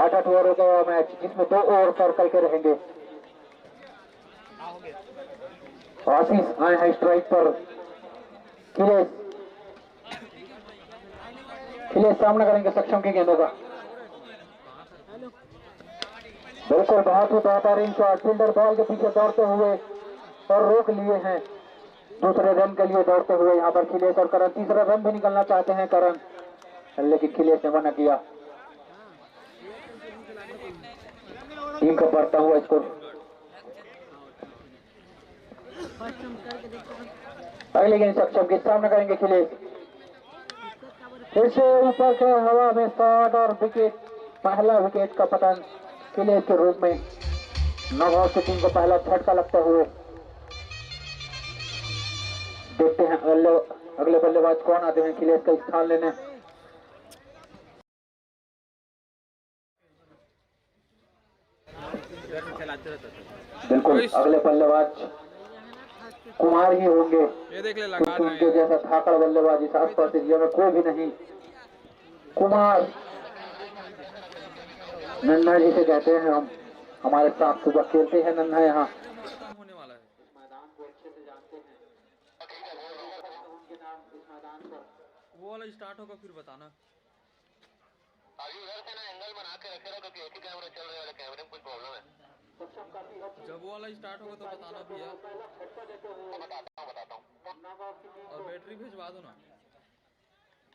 8 over हो गया match, जिसमें 2 ओवर सर्कल के रहेंगे। आशीष आए हैं स्ट्राइक पर। खिलेश सामना करेंगे सक्षम की गेंदों का। बिल्कुल बहुत ही बेहतरीन शॉट, फील्डर बॉल के पीछे दौड़ते हुए और रोक लिए हैं। दूसरे रन के लिए दौड़ते हुए यहाँ पर खिलेश और करण। तीसरा रन भी निकलना चाहते हैं करण, लेकिन खिलेश ने मना किया। टीम का बढ़ता हुआ स्कोर। अगले गेंद सक्षम के सामना करेंगे खिलेश। फिर से ऊपर से हवा में शॉट और विकेट। पहला विकेट का पतन खिलेश के रूप में। नॉकआउट की टीम को पहला झटका लगते हुए। देखते हैं अगले बल्लेबाज कौन आते हैं खिलेश का स्थान लेने। बिल्कुल अगले बल्लेबाज कुमार ही होंगे। ये देख ले लगा रहे उनके जैसा थाकड़ बल्लेबाज इस आसपास एरिया में कोई भी नहीं। कुमार नन्हा जी से कहते हैं हम, हमारे साथ सुबह खेलते हैं नन्हा। यहाँ होने वाला है। मैदान को अच्छे से जानते हैं। उनके नाम इस मैदान पर वो वाला स्टार्ट होगा फिर बताना। अभी उधर से ना एंगल बना के रखे रहो, क्योंकि एक ही कैमरा चल रहा है, कैमरे में कुछ प्रॉब्लम है। जब वो वाला स्टार्ट होगा तो बताना भैया। बताता हूँ। और बैटरी भिजवा दो ना।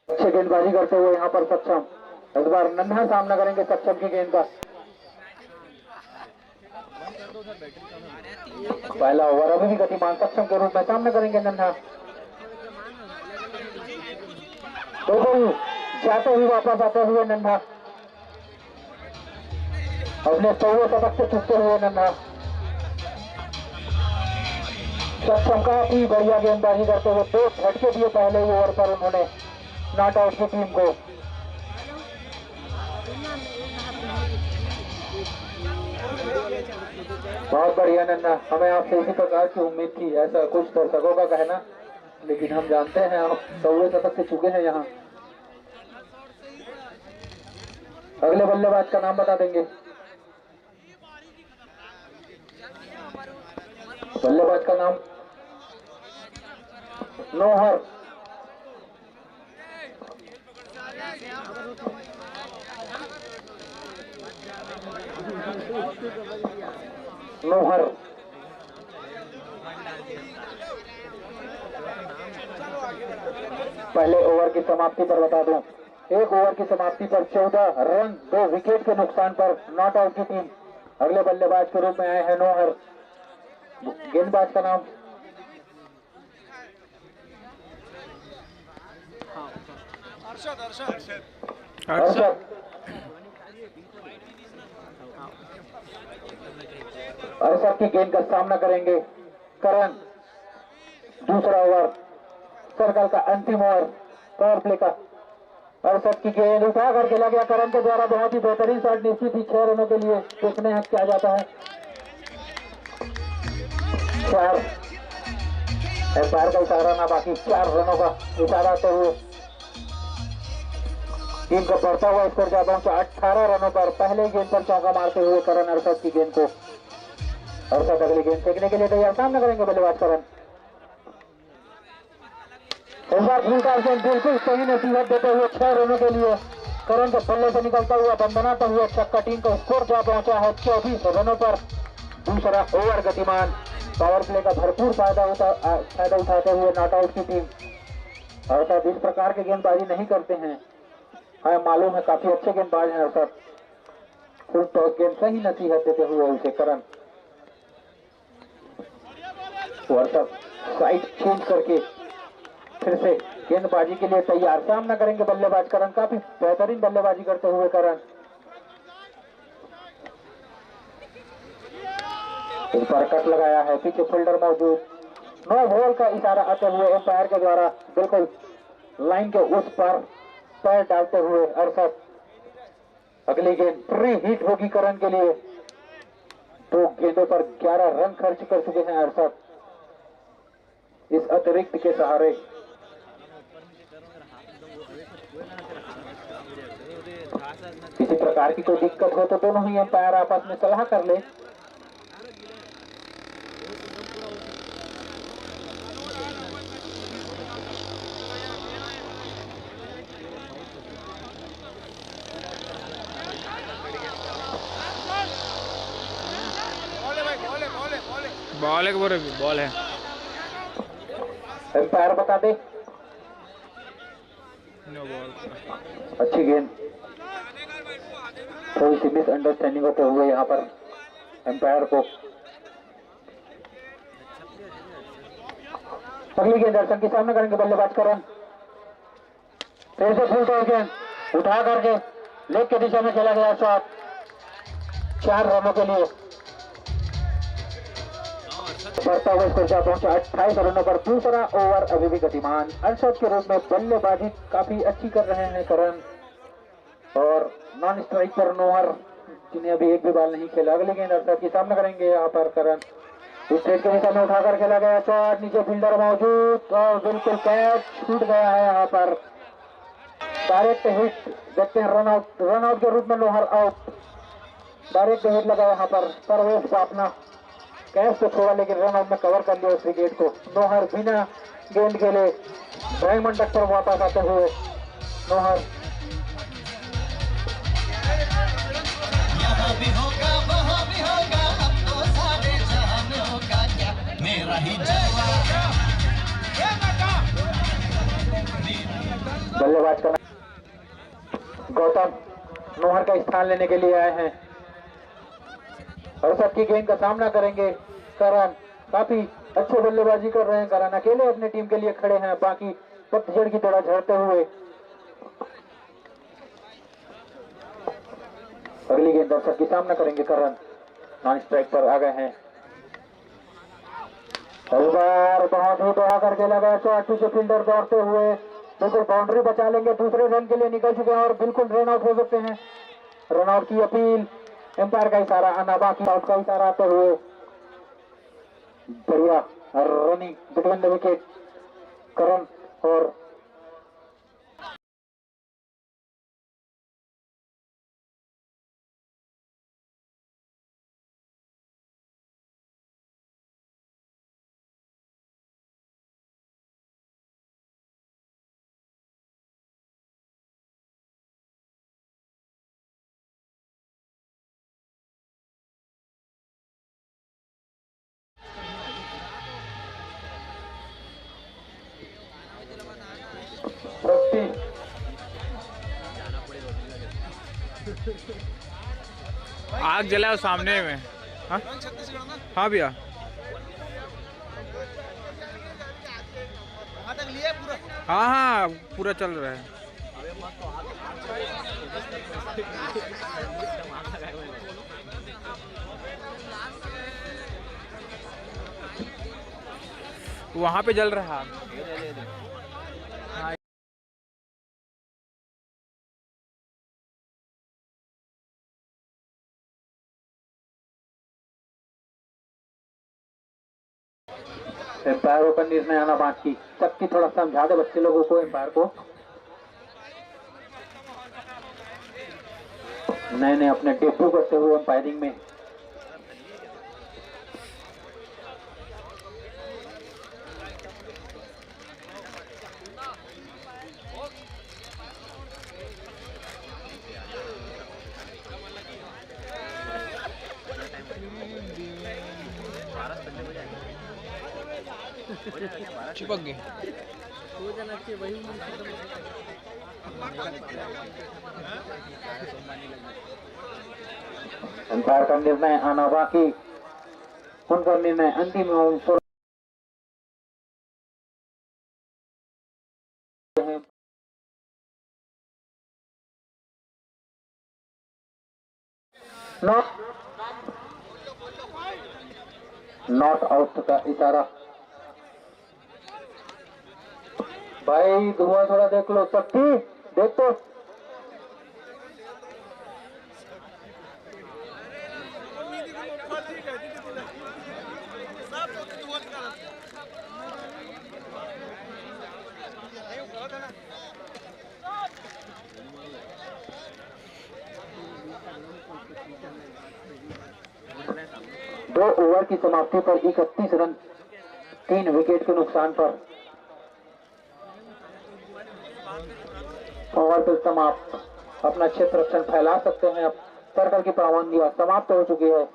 अच्छे गेंदबाजी करते हुए यहाँ पर सक्षम। इस बार नन्हा सामना करेंगे सक्षम की गेंद का। पहला ओवर अभी भी गतिमान सक्षम के रूप में सामना करेंगे नन्हा। तो जाते हुए वापस आते हुए नन्हा। अपने 100 शतक से चुकते हुए नन्हा। सक्षम काफी बढ़िया गेंदबाजी करते हुए 2 झटके दिए पहले ओवर पर उन्होंने नॉट आउट की टीम को। बहुत बढ़िया नन्हा, हमें आपसे इसी प्रकार की उम्मीद थी, ऐसा कुछ दर्शकों का कहना, लेकिन हम जानते हैं आप 100 शतक से चुके हैं यहाँ। अगले बल्लेबाज का नाम बता देंगे। बल्लेबाज का नाम नौहर। नौहर पहले ओवर की समाप्ति पर बता दूं, 1 ओवर की समाप्ति पर 14 रन 2 विकेट के नुकसान पर नॉट आउट की टीम। अगले बल्लेबाज के रूप में आए हैं नौहर। गेंदबाज का नाम अर्षद। अर्षद की गेंद का सामना करेंगे करण। दूसरा ओवर सर्कल का अंतिम ओवर पावर प्ले का। अर्षद की गेंद उठा कर खेला गया करण के द्वारा। बहुत ही बेहतरीन शॉट निश्चित ही 6 रनों के लिए। देखने हैं क्या जाता है। 4 एम्पायर का इशारा ना, बाकी 4 रनों का इशारा आते हुए टीम का बढ़ता हुआ स्कोर जा पहुंचा 18 रनों पर। पहले गेंद पर चौका मारते हुए करण अर्षद की गेंद को। अर्षद अगली गेंद फेंकने के लिए तैयार, सामना करेंगे बल्लेबाज करण। इस बार फुलकार से बिल्कुल सही नसीहत देते हुए 6 रनों के लिए करण के बल्ले से निकलता हुआ बंदनाता हुआ छक्का। टीम का स्कोर जा पहुंचा है 24 रनों पर। दूसरा ओवर गतिमान, पावर प्ले का भरपूर फायदा उठाते हुए नॉट आउट की टीम। अर्षद इस प्रकार की गेंदबाजी नहीं करते हैं, हमें मालूम है, काफी अच्छे गेंदबाज हैं अर्षद। फुल टॉस गेंद सही नसीहत देते हुए उसे करण। अर्षद साइड चेंज करके फिर से गेंदबाजी के लिए तैयार, सामना करेंगे बल्लेबाज करण। काफी बेहतरीन बल्लेबाजी करते हुए करण। इस पर कट लगाया है, पीछे फील्डर मौजूद। 9 बॉल का इशारा आते हुए एम्पायर के द्वारा बिल्कुल लाइन के उस पर पैर डालते हुए अर्षद। अगली गेंद प्री हिट होगी करण के लिए। 2 गेंदों पर 11 रन खर्च कर चुके हैं अर्षद इस अतिरिक्त के सहारे। किसी प्रकार की कोई दिक्कत हो तो दोनों ही अंपायर आपस में सलाह कर ले। बॉल है कि बोले बॉल है। अंपायर बता दे। No ball. अच्छी गेंद। थोड़ी सी मिसअंडरस्टैंडिंग होते हुए यहाँ पर अंपायर को अगली गेंद दर्शक के सामने करेंगे बल्लेबाज करण। फिर से फुल टॉस गेंद उठा करके लेग की दिशा में खेला गया शॉट 4 रनों के लिए। बढ़ता हुआ स्कोर जा पहुंचा 28 रनों पर। दूसरा ओवर अभी भी गतिमान। अनशॉट के रूप में बल्लेबाजी काफी अच्छी कर रहे हैं करण और नॉन स्ट्राइक पर नोहर जिन्हें अभी एक भी बॉल नहीं खेला। अगली गेंद अर्थात के सामने करेंगे यहाँ पर करण। स्ट्रेट के दिशा में उठाकर खेला गया शॉट। नीचे फील्डर मौजूद और बिल्कुल कैच छूट गया है यहाँ पर। डायरेक्ट हिट देखते हैं। रनआउट के रूप में नोहर आउट। डायरेक्ट हिट लगा यहाँ पर। परवेश को अपना कैच तो छोड़ा लेकिन रनआउट में कवर कर लिया उस विकेट को। नोहर बिना गेंद खेले ड्राइंग मंडप पर वापस आते हुए नोहर भी होगा वहाँ भी होगा हमको सारे जहां में होगा क्या मेरा ही बल्लेबाज का गौतम नोहर का स्थान लेने के लिए आए हैं और सबकी गेंद का सामना करेंगे करण। काफी अच्छे बल्लेबाजी कर रहे हैं करण। अकेले अपने टीम के लिए खड़े हैं बाकी पतझड़ की तरह झड़ते हुए। अगली गेंद दर्शक की सामना करेंगे करण। नॉन स्ट्राइक पर आ गए हैं। बार बहुत ही दौड़ा करके लगा शॉट। पीछे फील्डर दौड़ते हुए बिल्कुल बाउंड्री बचा लेंगे। दूसरे रन के लिए निकल चुके हैं और बिल्कुल रन आउट हो सकते हैं। रन आउट की अपील। एम्पायर का इशारा आना बाकी। आउट का इशारा आते हुए बढ़िया रनिंग बिटवीन द विकेट करण और आग जला है सामने में। हाँ हाँ भैया। हाँ हाँ पूरा चल रहा है। वहाँ पे जल रहा है। एम्पायरों का निर्णय आना बाकी। सबकी थोड़ा समझा दे बच्चे लोगों को। एम्पायर को नए नए अपने डेब्यू करते हुए एम्पायरिंग में चिपक गए। एम्पायर का निर्णय आना बाकी। उनका निर्णय अंतिम नॉट आउट का इशारा। भाई धुआं थोड़ा देख लो। शक्ति देख तो। दो ओवर की समाप्ति पर 31 रन 3 विकेट के नुकसान पर ओवर फिर समाप्त। अपना क्षेत्र रक्षण फैला सकते हैं। अब सर्कल की पाबंदियां समाप्त हो चुकी है।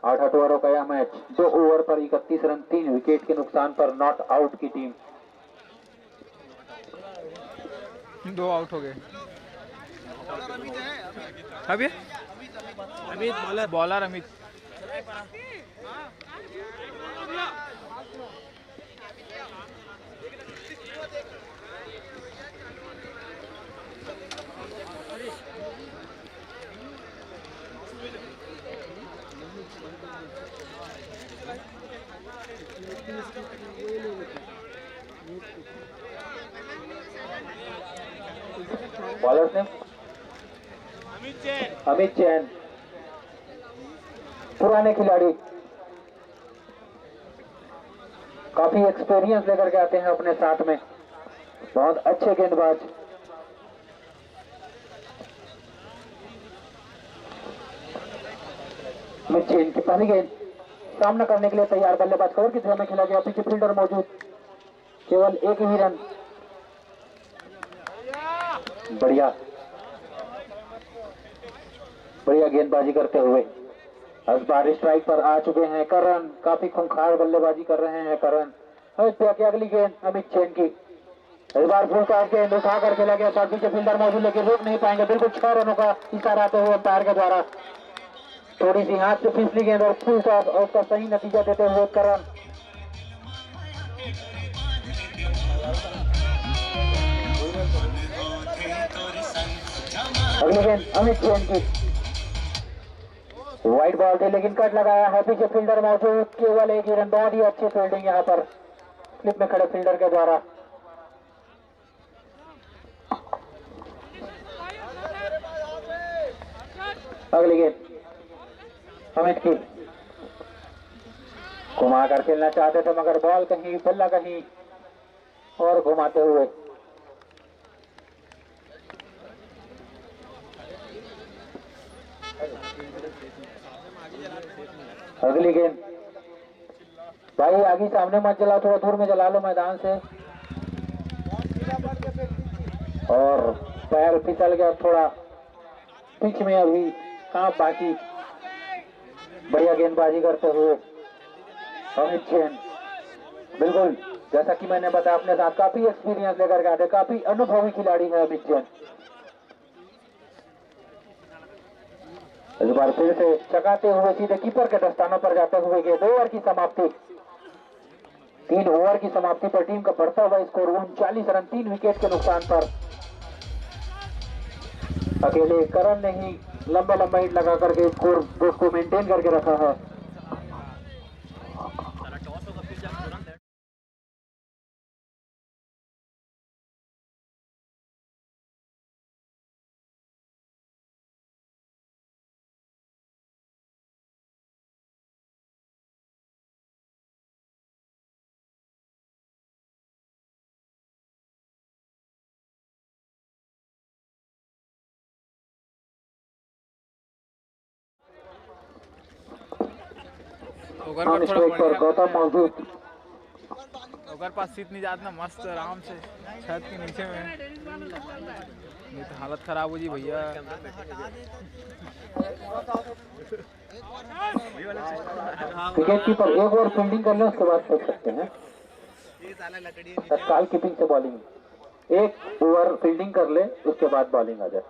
8 ओवरों का यह मैच 2 ओवर पर 31 रन 3 विकेट के नुकसान पर नॉट आउट की टीम। 2 आउट हो गए। अभी अमित बॉलर अमित। बॉलर्स ने अमित जैन पुराने खिलाड़ी, काफी एक्सपीरियंस लेकर के आते हैं अपने साथ में, बहुत अच्छे गेंदबाज। अमित जैन की पहली गेंद सामना करने के लिए तैयार। बल्लेबाज कवर की दिशा में खेला गया। पीछे फील्डर मौजूद, केवल एक ही रन। बढ़िया बढ़िया गेंदबाजी करते हुए इस बार स्ट्राइक पर आ चुके हैं करण। काफी खूंखार बल्लेबाजी कर रहे हैं करण। अगली गेंद अमित जैन की। इस बार फुल टॉस गेंद उठा कर खेला गया था। पीछे फील्डर मौजूद लेकिन रोक नहीं पाएंगे। बिल्कुल 6 रनों का इशारा आते हुए अंपायर के द्वारा। थोड़ी सी हाथ से फिसली गेंद और फुल टॉस और उसका सही नतीजा देते हुए करण। अगली गेंद अमित जैन की। व्हाइट बॉल थे लेकिन कट लगाया है। पीछे फील्डर मौजूद, केवल एक ही रन। बहुत ही अच्छी फील्डिंग यहाँ पर स्लिप में खड़े फील्डर के द्वारा। अगली गेंद अमित की। घुमा कर खेलना चाहते थे मगर बॉल कहीं बल्ला कहीं और घुमाते हुए। अगली गेंद भाई आगे सामने मत जलाओ, थोड़ा दूर में जला लो मैदान से। और पैर फिसल गया थोड़ा पिच में, अभी कहाँ बाकी। बढ़िया गेंदबाजी करते हुए अमित जैन। बिल्कुल जैसा कि मैंने बताया अपने साथ काफी एक्सपीरियंस लेकर के आते, काफी अनुभवी खिलाड़ी है अमित जैन। इस बार फिर से चकाते हुए सीधे कीपर के दस्तानों पर जाते हुए गए। 2 ओवर की समाप्ति, 3 ओवर की समाप्ति पर टीम का बढ़ता हुआ स्कोर 39 रन 3 विकेट के नुकसान पर। अकेले करण ने ही लंबा लंबा हिट लगा करके स्कोर को मेंटेन करके रखा है। ओवर पर थोड़ा पर गौतम मौजूद। ओवर पास सीट नहीं जात ना, मस्त आराम से छत के नीचे में। नहीं तो हालत खराब हो जी भैया। विकेट कीपर एक ओवर फील्डिंग कर ले उसके बाद सोच सकते हैं। तत्काल कीपिंग से बॉलिंग, 1 ओवर फील्डिंग कर ले उसके बाद बॉलिंग आ जाए।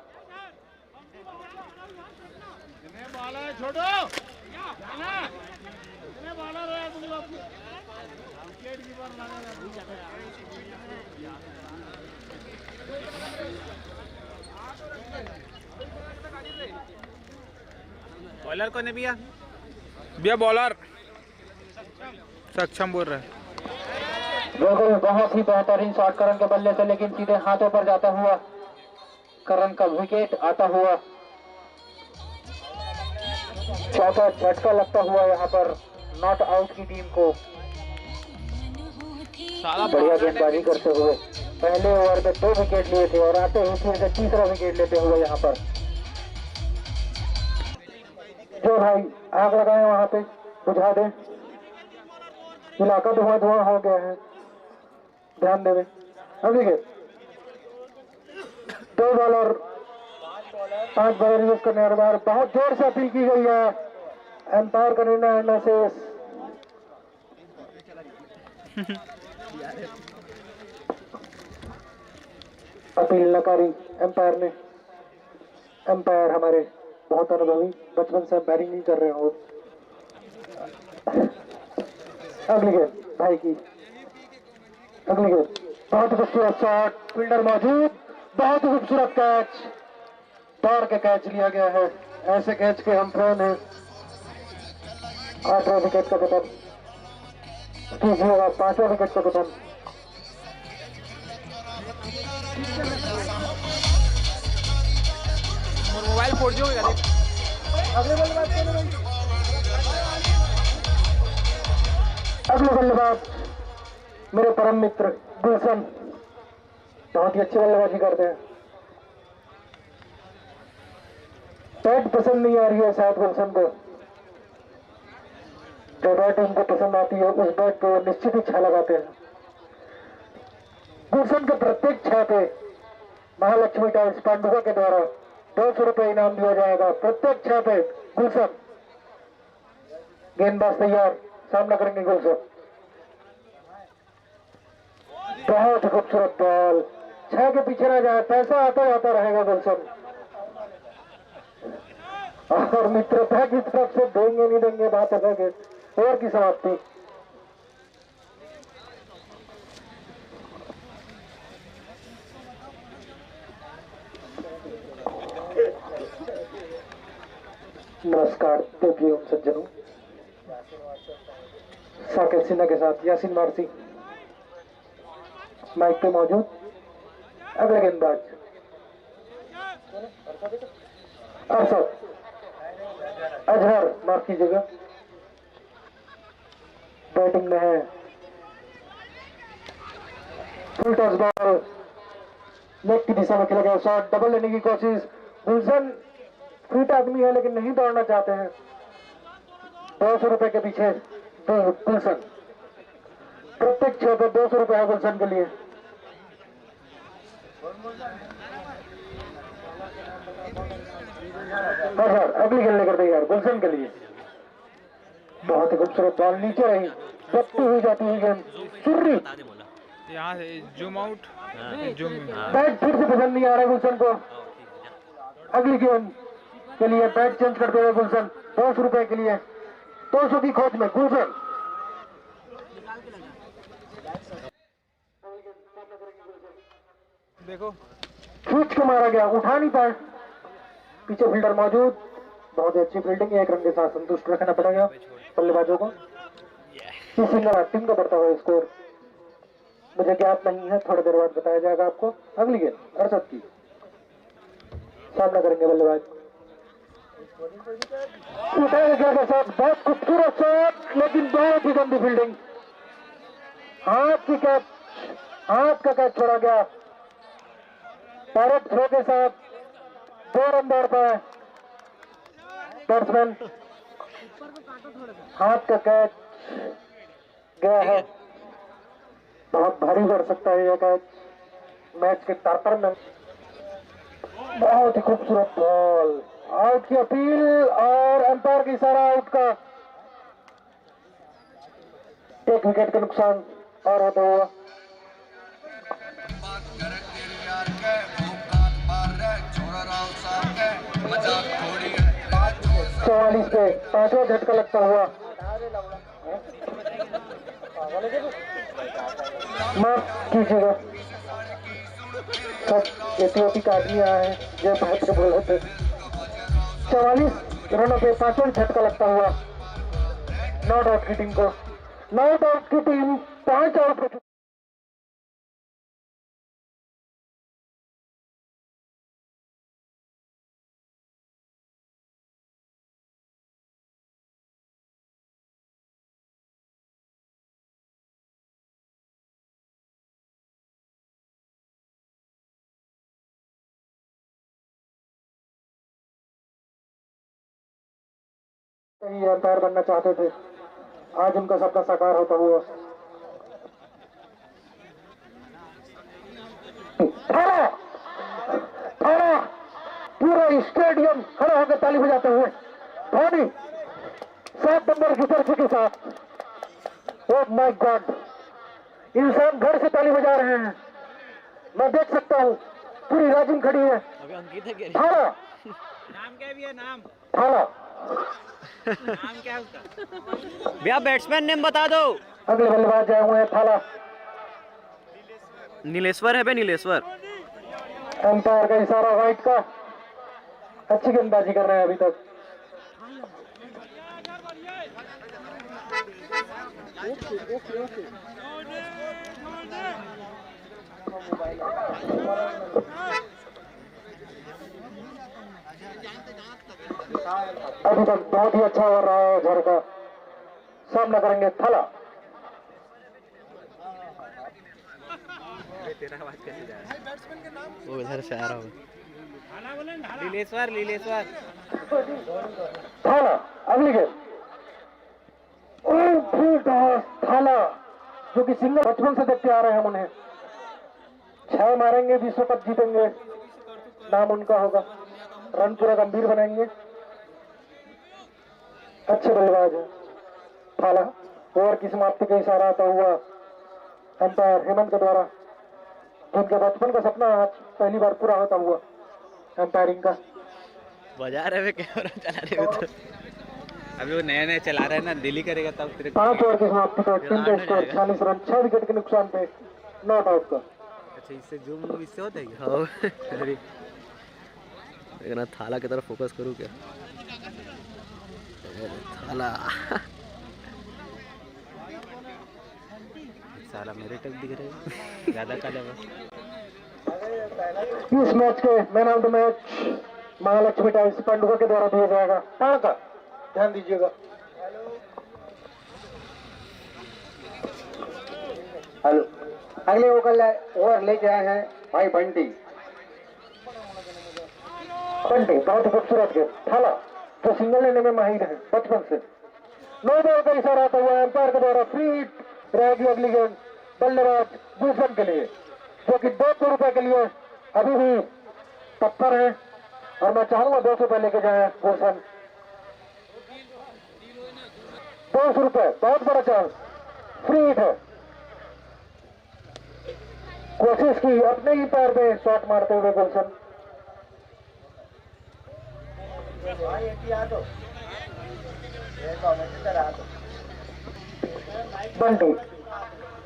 बॉलर कौन है भैया? भैया बॉलर सक्षम बोल रहा है। बिल्कुल बहुत ही बेहतरीन शॉट करण के बल्ले से, लेकिन सीधे हाथों पर जाता हुआ करण का विकेट आता हुआ। चौथा झटका लगता हुआ यहाँ पर नॉट आउट की टीम को। बढ़िया गेंदबाजी करते हुए पहले ओवर में 2 विकेट लिए थे और आते हुए फिर से तीसरा विकेट लेते हुए यहाँ पर जो भाई आग लगाए वहां पे बुझा दे, इलाका धुआं धुआं हो गया है, ध्यान देवे। अब देखिए 2 बॉलर 5 बॉलर यूज करने के बाद बहुत जोर से अपील की गई है, एम्पायर का निर्णय मैसेज अपील नकारी एम्पायर ने। एम्पायर हमारे बहुत अनुभवी, बचपन से एम्पायरिंग नहीं कर रहे हो। अगली गेंद भाई की, अगली गेंद बहुत ही खूबसूरत शॉट, फील्डर मौजूद, बहुत ही खूबसूरत कैच, दौड़ के कैच लिया गया है। ऐसे कैच के हम फैन हैं। 8वां विकेट का कदम कीजिएगा, 5वां विकेट का कदम। मोबाइल फोड़ जो अगले बल्लेबाज मेरे परम मित्र गुलशन, बहुत ही अच्छी बल्लेबाजी करते हैं। बैट पसंद नहीं आ रही है शायद गुलशन को, जो बैट उनको पसंद आती है उस बैट को निश्चित ही छा लगाते हैं। गुलशन के प्रत्येक छा पे महालक्ष्मी टाइल्स पांडुका के द्वारा 200 रुपये इनाम दिया जाएगा। प्रत्येक छा पे गुलशन। गेंदबाज तैयार, सामना करेंगे गुलशन। बहुत खूबसूरत बॉल, 6 के पीछे ना जाए, पैसा आता जाता रहेगा गुलशन। और मित्रता की तरफ से देंगे नहीं देंगे बात अलग है। ओवर की समाप्ति। नमस्कार देवी एवं सज्जनों, साकेत सिन्हा के साथ यासीन मारसी माइक पे मौजूद। अगले गेंदबाज अरशद अजहर, माफ कीजिएगा, बैटिंग में है। फुल टॉस बॉल, लेग की दिशा में खेला गया शॉट, डबल लेने की कोशिश। गुलशन फिट आदमी है लेकिन नहीं दौड़ना चाहते हैं। 200 रुपए के पीछे गुलशन, प्रत्येक 6 पर 200 रुपए है गुलशन के लिए। अगली गेंद लेकर तैयार गुलशन के लिए। बहुत ही खूबसूरत बॉल, नीचे रही, टपती हुई जाती हुई गेंद, सुर्री यहाँ से जूम आउट, जूम। बैट फिर से पसंद नहीं आ रहा गुलशन को। अगली गेंद के लिए बैट चेंज करते हुए गुलशन, 200 रुपए के लिए, 200 की खोज में गुलशन। देखो खींच के मारा गया, उठा नहीं पाए, पीछे फील्डर मौजूद। बहुत ही अच्छी फील्डिंग, 1 रन के साथ संतुष्ट रखना पड़ेगा बल्लेबाजों को। सिंगल टीम का बढ़ता हुआ स्कोर मुझे ज्ञात नहीं है, थोड़ी देर बाद बताया जाएगा आपको। अगली गेंद अरशद की, सामना करेंगे बल्लेबाज। उठाया गया के साथ बहुत खूबसूरत शॉट, लेकिन बहुत ही गंदी फील्डिंग। हाथ की कैच, हाथ का कैच छोड़ा गया। डायरेक्ट थ्रो के साथ 2 रन दौड़ पाए बैट्समैन। हाथ का कैच गया है, बहुत भारी पड़ सकता है यह कैच मैच के तारपर में। बहुत ही खूबसूरत बॉल, आउट की अपील और एम्पायर की इशारा आउट का। 1 विकेट का नुकसान और होता हुआ। 44 पे 5वां झटका लगता हुआ। माफ कीजिएगा, सब एटीओपी का आदमी आया है जो बैठ के बोले थे। 44 रनों पे 5वां झटका लगता हुआ नॉट आउट की टीम को। नॉट आउट की टीम 5 आउट ये अंपायर बनना चाहते थे, आज उनका सपना साकार होता हुआ। थाला थाला पूरा स्टेडियम खड़ा होकर ताली बजाते हुए धोनी 7 नंबर की जर्सी के साथ। ओह माय गॉड, इंसान घर से ताली बजा रहे हैं, मैं देख सकता हूँ, पूरी राजिम खड़ी है। थाला नाम क्या भी है नाम? थाला नाम क्या है उसका? भैया बैट्समैन नेम बता दो। अगले बल्लेबाज आए हुए हैं थाला। नीलेश्वर है बे, नीलेश्वर। अंपायर का इशारा वाइट का, अच्छी गेंदबाजी कर रहे हैं अभी तक। अभी तक बहुत ही अच्छा हो रहा है झर का। सामना करेंगे थाला। वो इधर से आ रहा हूँ। लीलेश्वर लीलेश्वर थाला अगली गेंद। थाला जो कि सिंगल बचपन से देखते आ रहे हैं हम उन्हें। 6 मारेंगे, विश्व कप जीतेंगे, नाम उनका होगा। रन पूरा गंभीर बनाएंगे, अच्छे बल्लेबाज है थाला। ओवर की समाप्ति का इशारा आता हुआ अंपायर हेमंत के द्वारा, जिनके बचपन का सपना आज पहली बार पूरा होता हुआ अंपायरिंग का। बजा रहे कैमरा चला रहे हो तो अभी वो नया नया चला रहा है ना, दिल्ली करेगा तब तेरे 5 ओवर की समाप्ति पर टीम का स्कोर 40 रन, 6 विकेट के नुकसान पे नॉट आउट का। अच्छा इससे जूम इससे होता है क्या? हाँ अरे लेकिन थाला की तरफ फोकस करूँ क्या? थाला साला मेरे तक दिख रहे हैं ज्यादा काले बस। इस मैच के man of the match Mahalakshmi टाइम्स पंडुआ के द्वारा दिया जाएगा। कहाँ का ध्यान दीजिएगा। हेलो, अगले ओवर लेके आए हैं भाई बंटी। बंटी बहुत खूबसूरत गेंद। थाला जो सिंगल लेने में माहिर है बचपन से। 9 बॉल का इशारा आता हुआ अंपायर के द्वारा फ्री हिट रहेगी अगली गेंद बल्लेबाज गुलशन के लिए, जो कि 200 रुपए के लिए अभी भी तत्पर है। और मैं चाहूंगा 200 रुपए लेके जाए गुलशन। 200 रुपए बहुत बड़ा चांस, फ्री हिट है। कोशिश की अपने ही पैर पे शॉट मारते हुए गुलशन। बंटी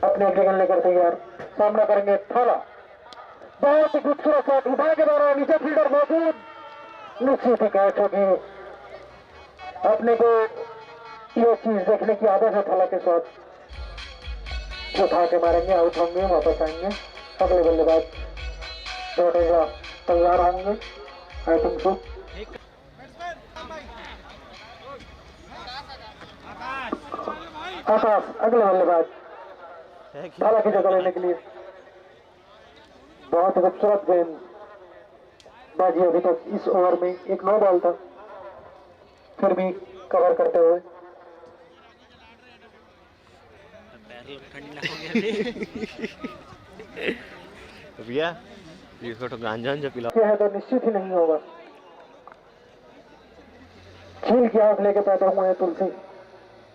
अपने अगले गेंद लेकर तैयार, सामना करेंगे थाला। बहुत ही खूबसूरत शॉट उठा के द्वारा, नीचे फील्डर मौजूद, निश्चित ही कैच होगी। अपने को ये चीज देखने की आदत है थाला के शॉट, उठा के मारेंगे, आउट होंगे, वापस आएंगे। अगले बल्लेबाज लौटेगा, तैयार होंगे आई थिंक सो। आकाश अगले बल्लेबाज थाला की जगह लेने के लिए। बहुत खूबसूरत गेंद बाजी अभी तक इस ओवर में। एक 9 बॉल था, फिर भी कवर करते हुए। भैया इसको तो गांजा जो पिला है तो निश्चित ही नहीं होगा। झील की आग लेके पैदा हुए हैं तुलसी।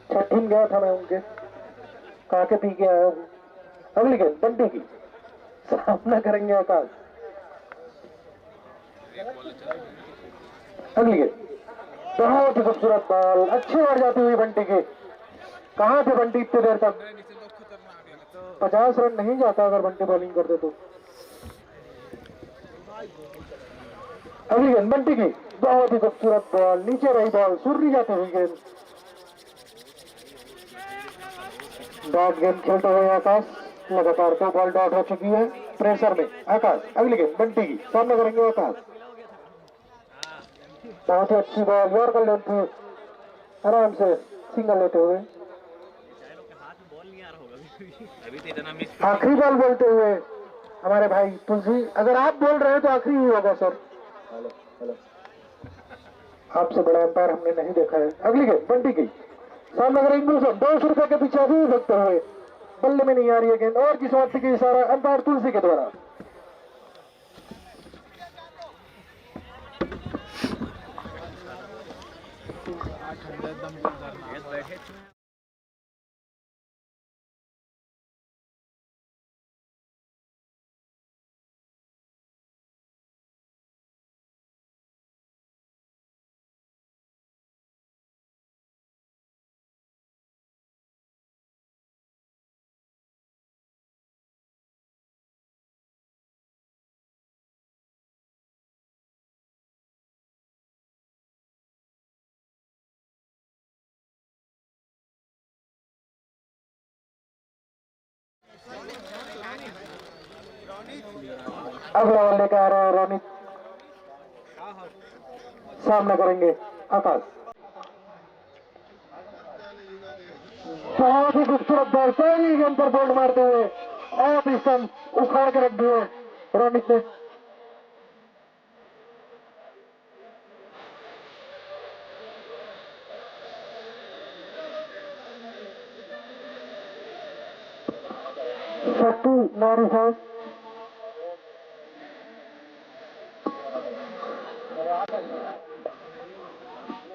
छठीन गया था मैं उनके, काके पी के आया हूँ। अगली गेंद बंटी की, सामना करेंगे आकाश। अगली गेंद बहुत ही खूबसूरत बॉल, अच्छी ओवर जाती हुई बंटी की। कहाँ थे बंटी इतनी देर तक? 50 रन नहीं जाता अगर बंटी बॉलिंग करते तो। अगली गेंद बंटी की, बहुत ही खूबसूरत बॉल, नीचे रही बॉल, सुर नहीं जाती हुई गेंद। डॉट गेंद खेलते हुए आकाश, लगातार 2 बॉल डॉट हो चुकी है प्रेशर में आकाश। अगली गेंद बंटी की, सामने करेंगे आकाश। बहुत ही अच्छी बॉल, योर कर लेते आराम से सिंगल लेते हुए। आखिरी बॉल बोलते हुए हमारे भाई तुलसी, अगर आप बोल रहे हैं तो आखिरी ही होगा सर। आपसे बड़ा अंपायर हमने नहीं देखा है। अगली गेंद बंटी की सामने अगर इंग्लिश 200 रुपए के पीछे अभी सकते हुए बल्ले में नहीं आ रही है गेंद और की समाप्ति की इशारा अंपायर तुलसी के द्वारा। अगला बॉल लेकर आ रहा है रोनित, सामना करेंगे आकाश। बहुत ही खूबसूरत बॉल पहली गेंद पर बोल्ड मारते हुए ऑफ स्टंप उखाड़ के रख दिए रोनित ने। शक्ति नारी साहब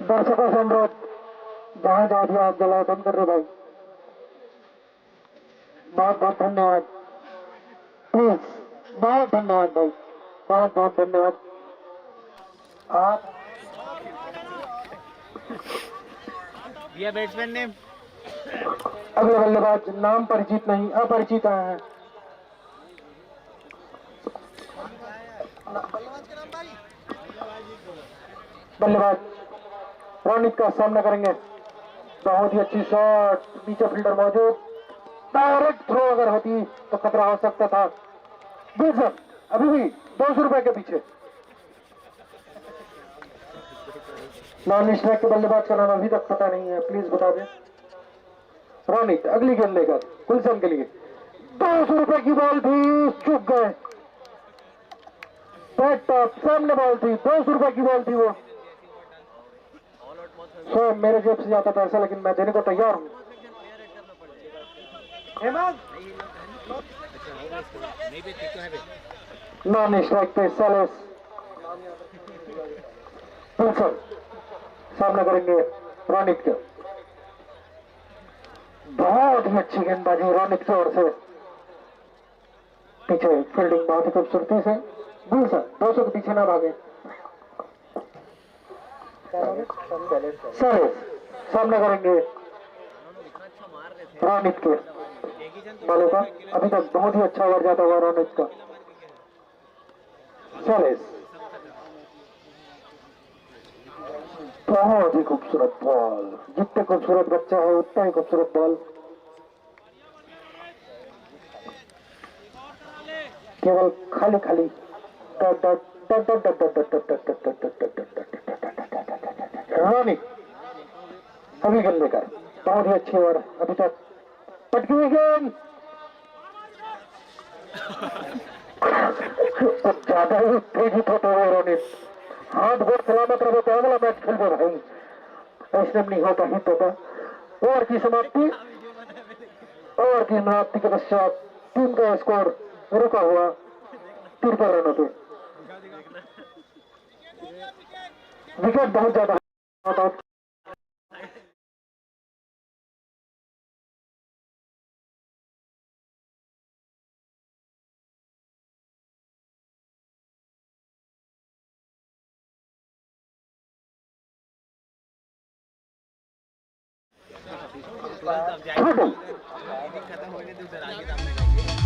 दर्शकों से अनुरोध, जहां जा दिया आप जला बंद कर रहे भाई। बहुत बहुत धन्यवाद, प्लीज बहुत धन्यवाद भाई, बहुत बहुत धन्यवाद। आप ये बैट्समैन ने अगले बल्लेबाज नाम परिचित नहीं अपरिचित आए हैं। बल्लेबाज रोनित का सामना करेंगे। बहुत ही अच्छी शॉट, पीछे फील्डर मौजूद, डायरेक्ट थ्रो अगर होती तो खतरा हो सकता था। गुलशन अभी भी 200 रुपए के पीछे। नॉन स्ट्राइक के बल्लेबाज का नाम अभी तक पता नहीं है, प्लीज बता दें। रोनित अगली गेंद लेकर गुलशन के लिए 200 रुपए की बॉल थी, चुक गए। बैट टॉप सामने बॉल थी, 200 रुपए की बॉल थी वो। मेरे जेब से जाता पैसा, लेकिन मैं देने को तैयार हूँ। नॉन स्ट्राइक पे सैलेस गुलशन सामना करेंगे रोनित के। बहुत ही अच्छी गेंदबाजी रोनित की ओर से, पीछे फील्डिंग बहुत ही खूबसूरती से। गुलशन 200 के पीछे ना भागे। सैलेस सामना करेंगे रोनित के। मालूम का अभी तक बहुत ही अच्छा ओवर जाता हुआ रोनित का। सैलेस बहुत ही खूबसूरत बॉल, जितने खूबसूरत बच्चा है उतना ही खूबसूरत बॉल। केवल खाली खाली रोनित अभी गेंद लेकर बहुत ही अच्छी ओवर अभी तक। पटकी हुई गेंद कुछ ज्यादा ही तेजी होते हुए रोनित। हाथ बहुत सलामत रहे तो अगला मैच खेल दो भाई, ऐसे नहीं होता ही तो। ओवर की समाप्ति, ओवर की समाप्ति के पश्चात टीम का स्कोर रुका हुआ 53 रनों पे। विकेट बहुत ज्यादा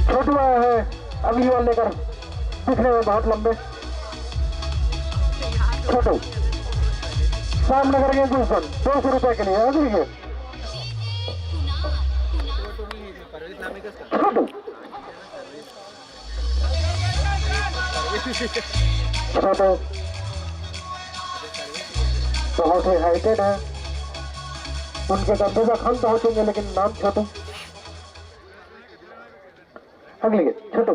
छोटू आया है अगली बॉल लेकर, दिखने में बहुत लंबे। छोटू सामने करेंगे गुलशन 200 रुपए के लिए। अगली गेंद छोटू, छोटू बहुत ही हाइटेड है, उनके कंधे का खन पहुंचेंगे लेकिन नाम छोटू। अगली गेंद छोटू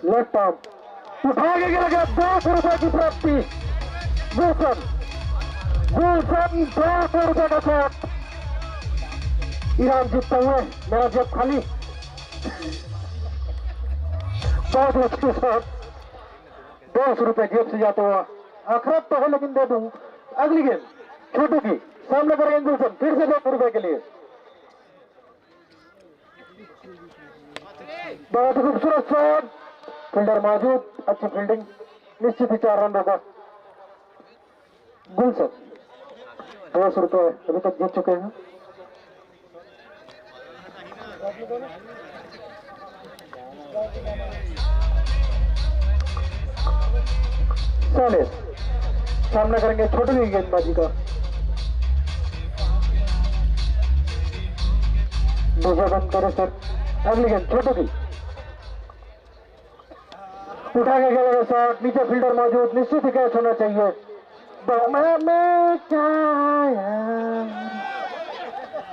लेफ्ट आर्म उठा के गिरा गया, 200 रुपए की प्राप्ति। गुलशन गुलशन 200 रुपए का शॉट, ईरान जीतते हुए, मेरा जेब खाली। बहुत मुश्किल शॉट, 200 रुपए जेब से जाते हुआ। आखिरत तो है लेकिन दे दूं। अगली गेंद छोटू की, सामने करेंगे गुलशन, फिर से 200 रुपए के लिए। बहुत खूबसूरत शॉट, फील्डर मौजूद, अच्छी फील्डिंग, निश्चित ही 4 रन होगा। गुलशन 200 रुपए अभी तक जीत चुके हैं। साले सामना करेंगे छोटू की गेंदबाजी का। दूसरा बंद करे सर। अगली गेंद छोटू की, उठा के खेलेगा शॉट, नीचे फील्डर मौजूद, निश्चित ही कैच होना चाहिए।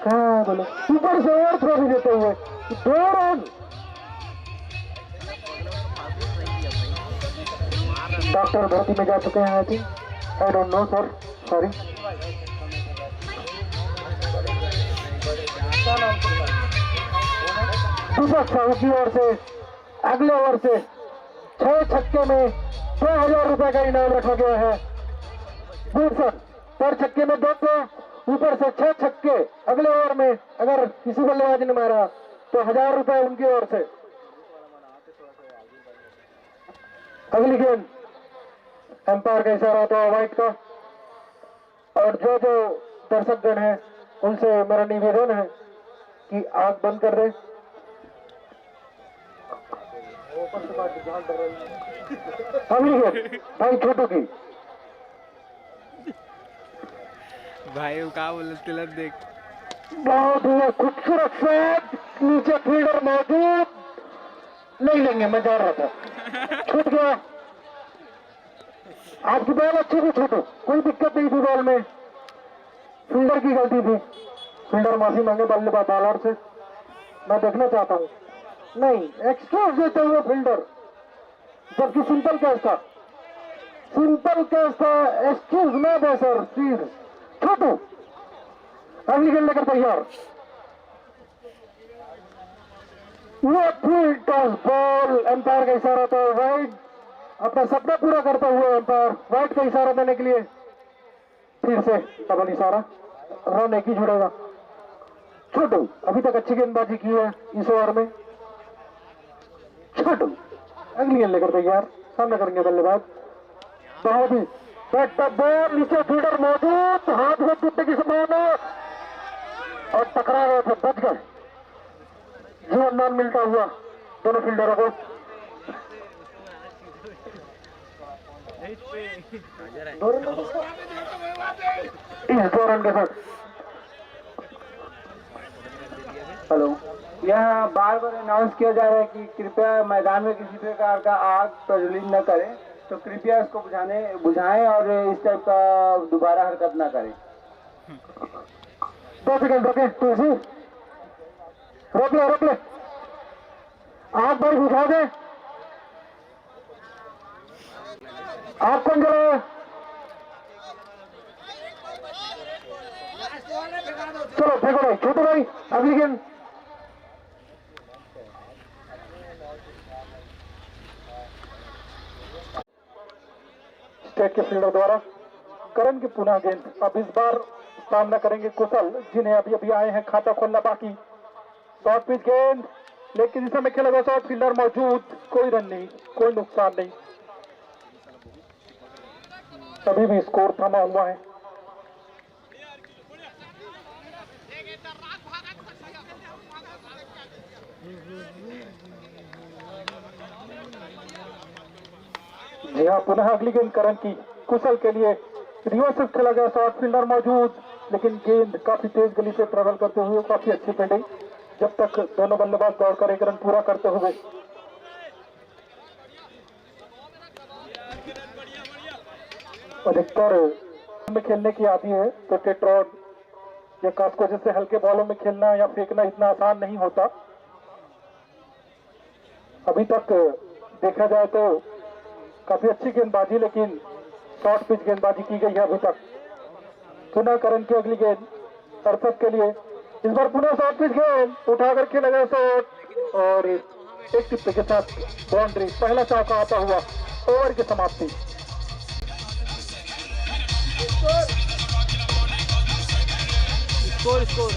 कहा बोले ऊपर से और थ्रो भी देते हुए 2 रन। डॉक्टर भर्ती में जा चुके हैं I think, I don't know sir, sorry. Deepak Sahu की ओर से अगले ओवर से 6 छक्के में 2000 रुपए का इनाम रखा गया है। गुलशन पर छक्के में 2 थे, ऊपर से 6 छक्के। अगले ओवर में अगर किसी बल्लेबाज ने मारा तो 1000 रुपए उनकी ओर से। अगली गेंद अंपायर का इशारा होता है व्हाइट का, और जो दर्शकगण हैं उनसे मेरा निवेदन है कि आंख बंद कर दें। अगली गेंद भाई छोटू की, भाई वो क्या बोले, तिलक देख। बहुत ही खूबसूरत शॉट, नीचे फील्डर मौजूद, नहीं लेंगे, मैं जा रहा था, छूट गया। आपकी बॉल अच्छी थी छोटू, कोई दिक्कत नहीं थी बॉल में, फील्डर की गलती थी। फील्डर माफी मांगे बल्लेबाज बॉलर से, मैं देखना चाहता हूँ। नहीं, एक्सक्यूज देते हुए फील्डर, जबकि सिंपल कैच था, सिंपल कैच था, एक्सक्यूज ना दे सर प्लीज। छोटू अगली गेंद लेकर तैयार, वो फील्ड टॉस बॉल, एम्पायर का इशारा था वाइड। अपना सपना पूरा करते हुए एम्पायर वाइड का इशारा देने के लिए फिर से डबल इशारा, रन एक ही जुड़ेगा। छोटू अभी तक अच्छी गेंदबाजी की है इस ओवर में। छोटू अगली गेंद लेकर तैयार, सामना करेंगे बल्लेबाज। बहुत ही बैट बॉल, नीचे फील्डर मौजूद, हाथ में टूटने की संभावना, और टकरा गए थे, बच गए। जीवन दान मिलता हुआ दोनों फील्डरों को। इस 2 रन के साथ हेलो, यह बार बार अनाउंस किया जा रहा है कि कृपया मैदान में किसी प्रकार का आग प्रज्वलित न करें, तो कृपया इसको बुझाएं और इस टाइप का दोबारा हरकत न करें। 2 सेकंड रोके, तुलसी रोक ले, आग भाई बुझा दे। आग कौन जलाए? चलो फेंको भाई, छोटू भाई अगली गेंद। स्टेट के फील्डर द्वारा करण की पुनः गेंद। अब इस बार सामना करेंगे कुशल, जिन्हें अभी अभी आए हैं खाता खोलना बाकी। शॉर्ट पिच गेंद, लेकिन इस समय खेला गया शॉर्ट, फील्डर मौजूद, कोई रन नहीं, कोई नुकसान नहीं, अभी भी स्कोर थमा हुआ है। जी हाँ, पुनः अगली गेंद करण की, कुशल के लिए रिवर्स खेला गया शॉट, फील्डर मौजूद, लेकिन गेंद काफी तेज गली से ट्रेवल करते हुए, काफी अच्छी फील्डिंग, जब तक दोनों बल्लेबाज दौड़कर 1 रन पूरा करते हुए। अधिकतर में खेलने की आदि है तो टेट्रॉन या कास्को जैसे हल्के बॉलों में खेलना या फेंकना इतना आसान नहीं होता। अभी तक देखा जाए तो काफी अच्छी गेंदबाजी, लेकिन शॉर्ट पिच गेंदबाजी की गई है अभी तक। पुनः करण की अगली गेंद अरफत के लिए। इस बार पुनः शॉर्ट पिच गेंद उठाकर खेला शॉट और एक टिप्पे के साथ बाउंड्री। पहला चौका आता हुआ ओवर की समाप्ति। स्कोर स्कोर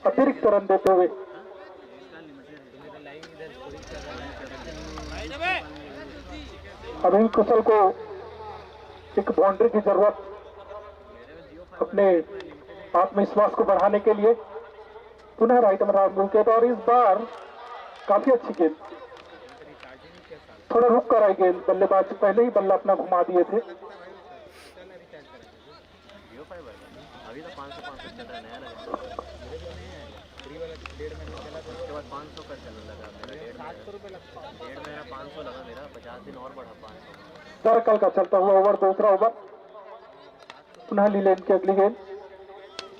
अतिरिक्त रन देते हुए अभी कुशल को एक बाउंड्री की जरूरत अपने आत्मविश्वास को बढ़ाने के लिए। पुनः राइट में राउंड विकेट और इस बार काफी अच्छी गेंद, थोड़ा रुक कर आई गेंद। बल्लेबाज पहले ही बल्ला अपना घुमा दिए थे। अभी तो 500 चल रहा है, नया लगा उसके बाद 500 का चलने लगा मेरा। 1.5 महीना 500 लगा मेरा, 50 दिन और बढ़ा 500। सर्कल का चलता हुआ ओवर, दूसरा ओवर। पुनः लीलैंड की अगली गेंद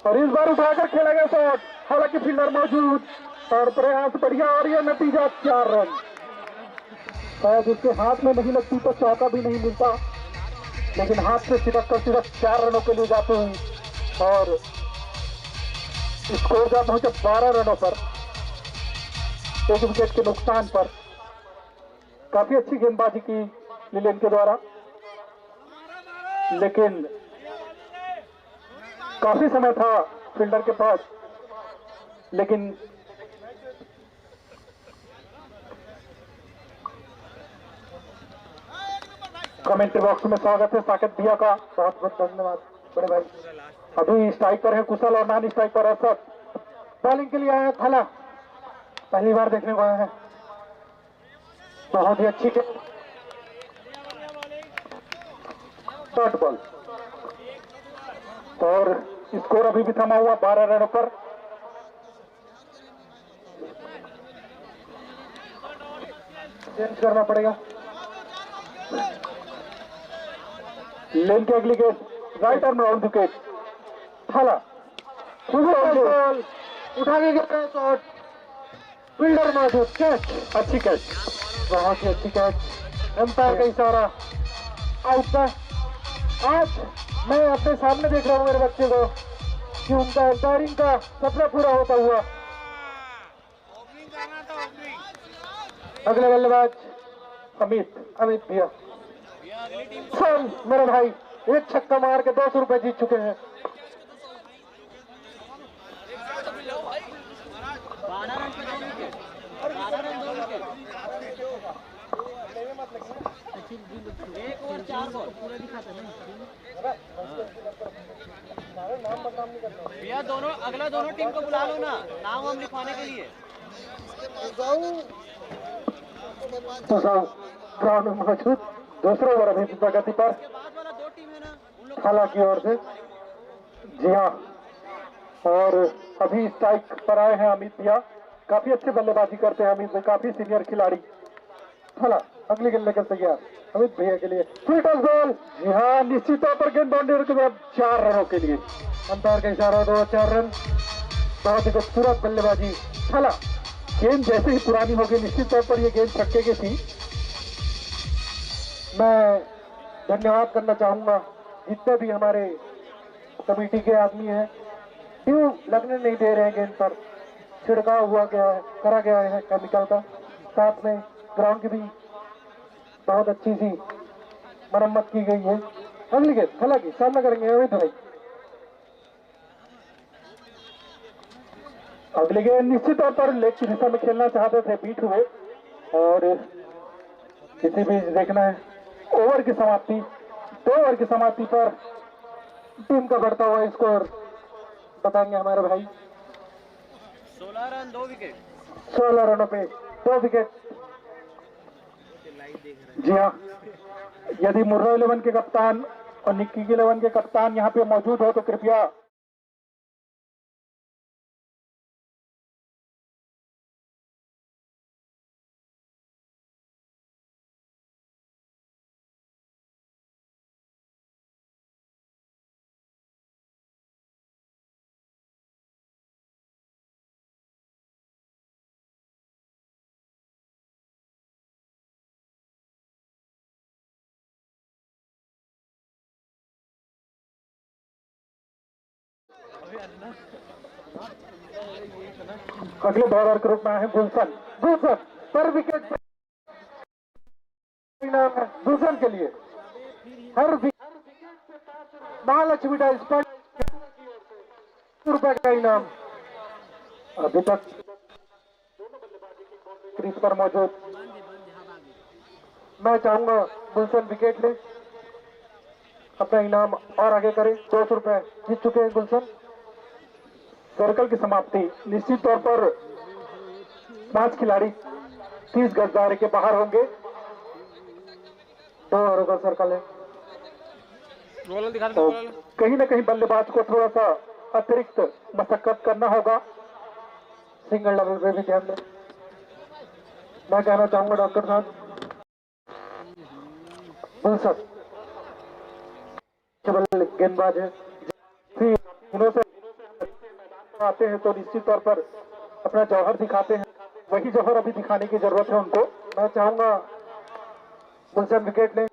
और इस बार उठाकर खेला गया शॉट। हालांकि फील्डर मौजूद और प्रयास बढ़िया और यह नतीजा 4 रन। शायद उसके हाथ में नहीं लगती तो चौका भी नहीं मिलता, लेकिन हाथ से सिर्फ 4 रनों के लिए जाते हैं और स्कोर जा पहुंचे 12 रनों पर, 1 विकेट के नुकसान पर। काफी अच्छी गेंदबाजी की लीलैंड के द्वारा, लेकिन काफी समय था फील्डर के पास, लेकिन कमेंट्री बॉक्स में स्वागत है साकेत भैया का, बहुत बहुत धन्यवाद बड़े भाई। अभी स्ट्राइक पर है कुशल और नॉन स्ट्राइक पर अरफत। बॉलिंग के लिए आया थाला, पहली बार देखने को आया है। बहुत ही अच्छी गेंद, शॉर्ट बॉल और स्कोर अभी भी थमा हुआ 12 रनों पर। चेंज करना पड़ेगा। लेन की अगली गेंद राइट आर्म राउंड विकेट, थाला बॉल उठा के गया शॉट, फील्डर मौजूद, कैच, अच्छी कैच, बहुत ही अच्छी कैच। एम्पायर का इशारा, आउट है। आज मैं अपने सामने देख रहा हूँ मेरे बच्चे को कि उनका एम्पायरिंग का सपना पूरा होता हुआ। अगले बल्लेबाज अमित भैया, चल मेरे भाई, एक छक्का मार के 200 रुपए जीत चुके हैं। भैया दोनों अगला दोनों टीम को बुला लो ना, नाम हम लिखवाने के लिए। तो साहब ग्राउंड में मौजूद दूसरा ओवर अभी प्रगति पर थाला की ओर से। जी हाँ, और अभी स्ट्राइक पर आए हैं अमित भैया, काफी अच्छे बल्लेबाजी करते हैं अमित, काफी सीनियर खिलाड़ी। थाला अगली गेंद लेकर तैयार अमित भैया के लिए, फुल टॉस बॉल। जी हाँ, निश्चित तौर पर गेंद बाउंड्री के बाद 4 रनों के लिए अंपायर का इशारा, 4 रन। बहुत ही खूबसूरत बल्लेबाजी थाला। गेंद जैसे ही पुरानी हो गई, निश्चित तौर पर यह गेंद छक्के की थी। मैं धन्यवाद करना चाहूंगा जितने भी हमारे कमेटी के आदमी हैं, क्यों लगने नहीं दे रहे हैं गेंद पर, छिड़काव हुआ गया है, करा गया है केमिकल का। साथ में ग्राउंड की भी बहुत अच्छी सी मरम्मत की गई है। अगली गेंद थाला की सामना करेंगे अमित भाई। अगली गेंद निश्चित तौर पर लेग की दिशा में खेलना चाहते थे, बीट हुए और किसी भी देखना है ओवर की समाप्ति, 2 ओवर की समाप्ति पर टीम का बढ़ता हुआ स्कोर बताएंगे हमारे भाई। 16 रन 2 विकेट, 16 रनों पे 2 विकेट। जी हाँ, यदि मुर्रा 11 के कप्तान और निक्की 11 के कप्तान यहाँ पे मौजूद हो तो कृपया अगले बॉलर के रूप में है गुलशन। गुलशन पर विकेट गुलशन के लिए हर महालक्ष्मी डाइस पर ₹100 का इनाम। अभी तक क्रीज पर मौजूद। मैं चाहूंगा गुलशन विकेट ले, अपना इनाम और आगे करे। ₹200 जीत चुके हैं गुलशन। सर्कल की समाप्ति। निश्चित तौर पर 5 खिलाड़ी 30 गज दायरे के बाहर होंगे। 2 ओवरों का सर्कल है, तो कहीं ना कहीं बल्लेबाज को थोड़ा सा अतिरिक्त मशक्कत करना होगा। सिंगल डबल पे भी ध्यान दें। मैं कहना चाहूंगा डॉक्टर साहब गुलशन गेंदबाज है, दिनों से आते हैं तो निश्चित तौर पर अपना जौहर दिखाते हैं। वही जौहर अभी दिखाने की जरूरत है उनको। मैं चाहूंगा गुलशन विकेट लें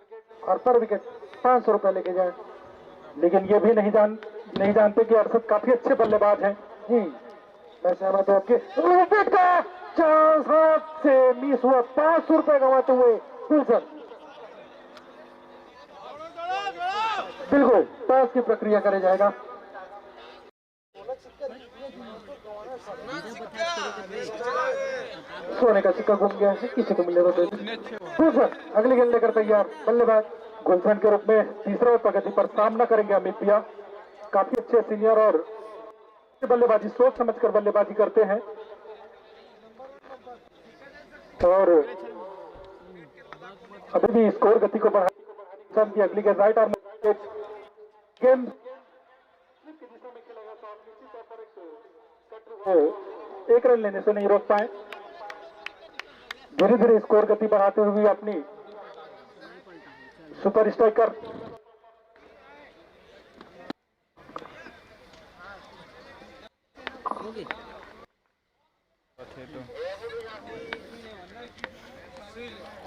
और पर विकेट ₹500 लेके जाए। लेकिन ये भी नहीं जानते कि अरशद काफी अच्छे बल्लेबाज हैं। जी मैं सहमत हूँ आपके। विकेट का चांस हाथ से मिस हुआ। ₹500 गंवाते हुए गुलशन। बिल्कुल टॉस की प्रक्रिया करे जाएगा। सोने का सिक्का घूम गया है, किसी को मिलेगा तो। गुलशन अगली गेंद लेकर तैयार। बल्लेबाज गुलशन के रूप में तीसरे प्रगति पर सामना करेंगे अमित भैया। काफी अच्छे सीनियर और बल्लेबाजी सोच समझकर बल्लेबाजी करते हैं। और अभी भी स्कोर गति को बढ़ाने की अगली गेंद राइट आर्म गेंद एक रन लेने से नहीं रोक पाए। धीरे धीरे स्कोर गति बढ़ाते हुए अपनी सुपर स्ट्राइकर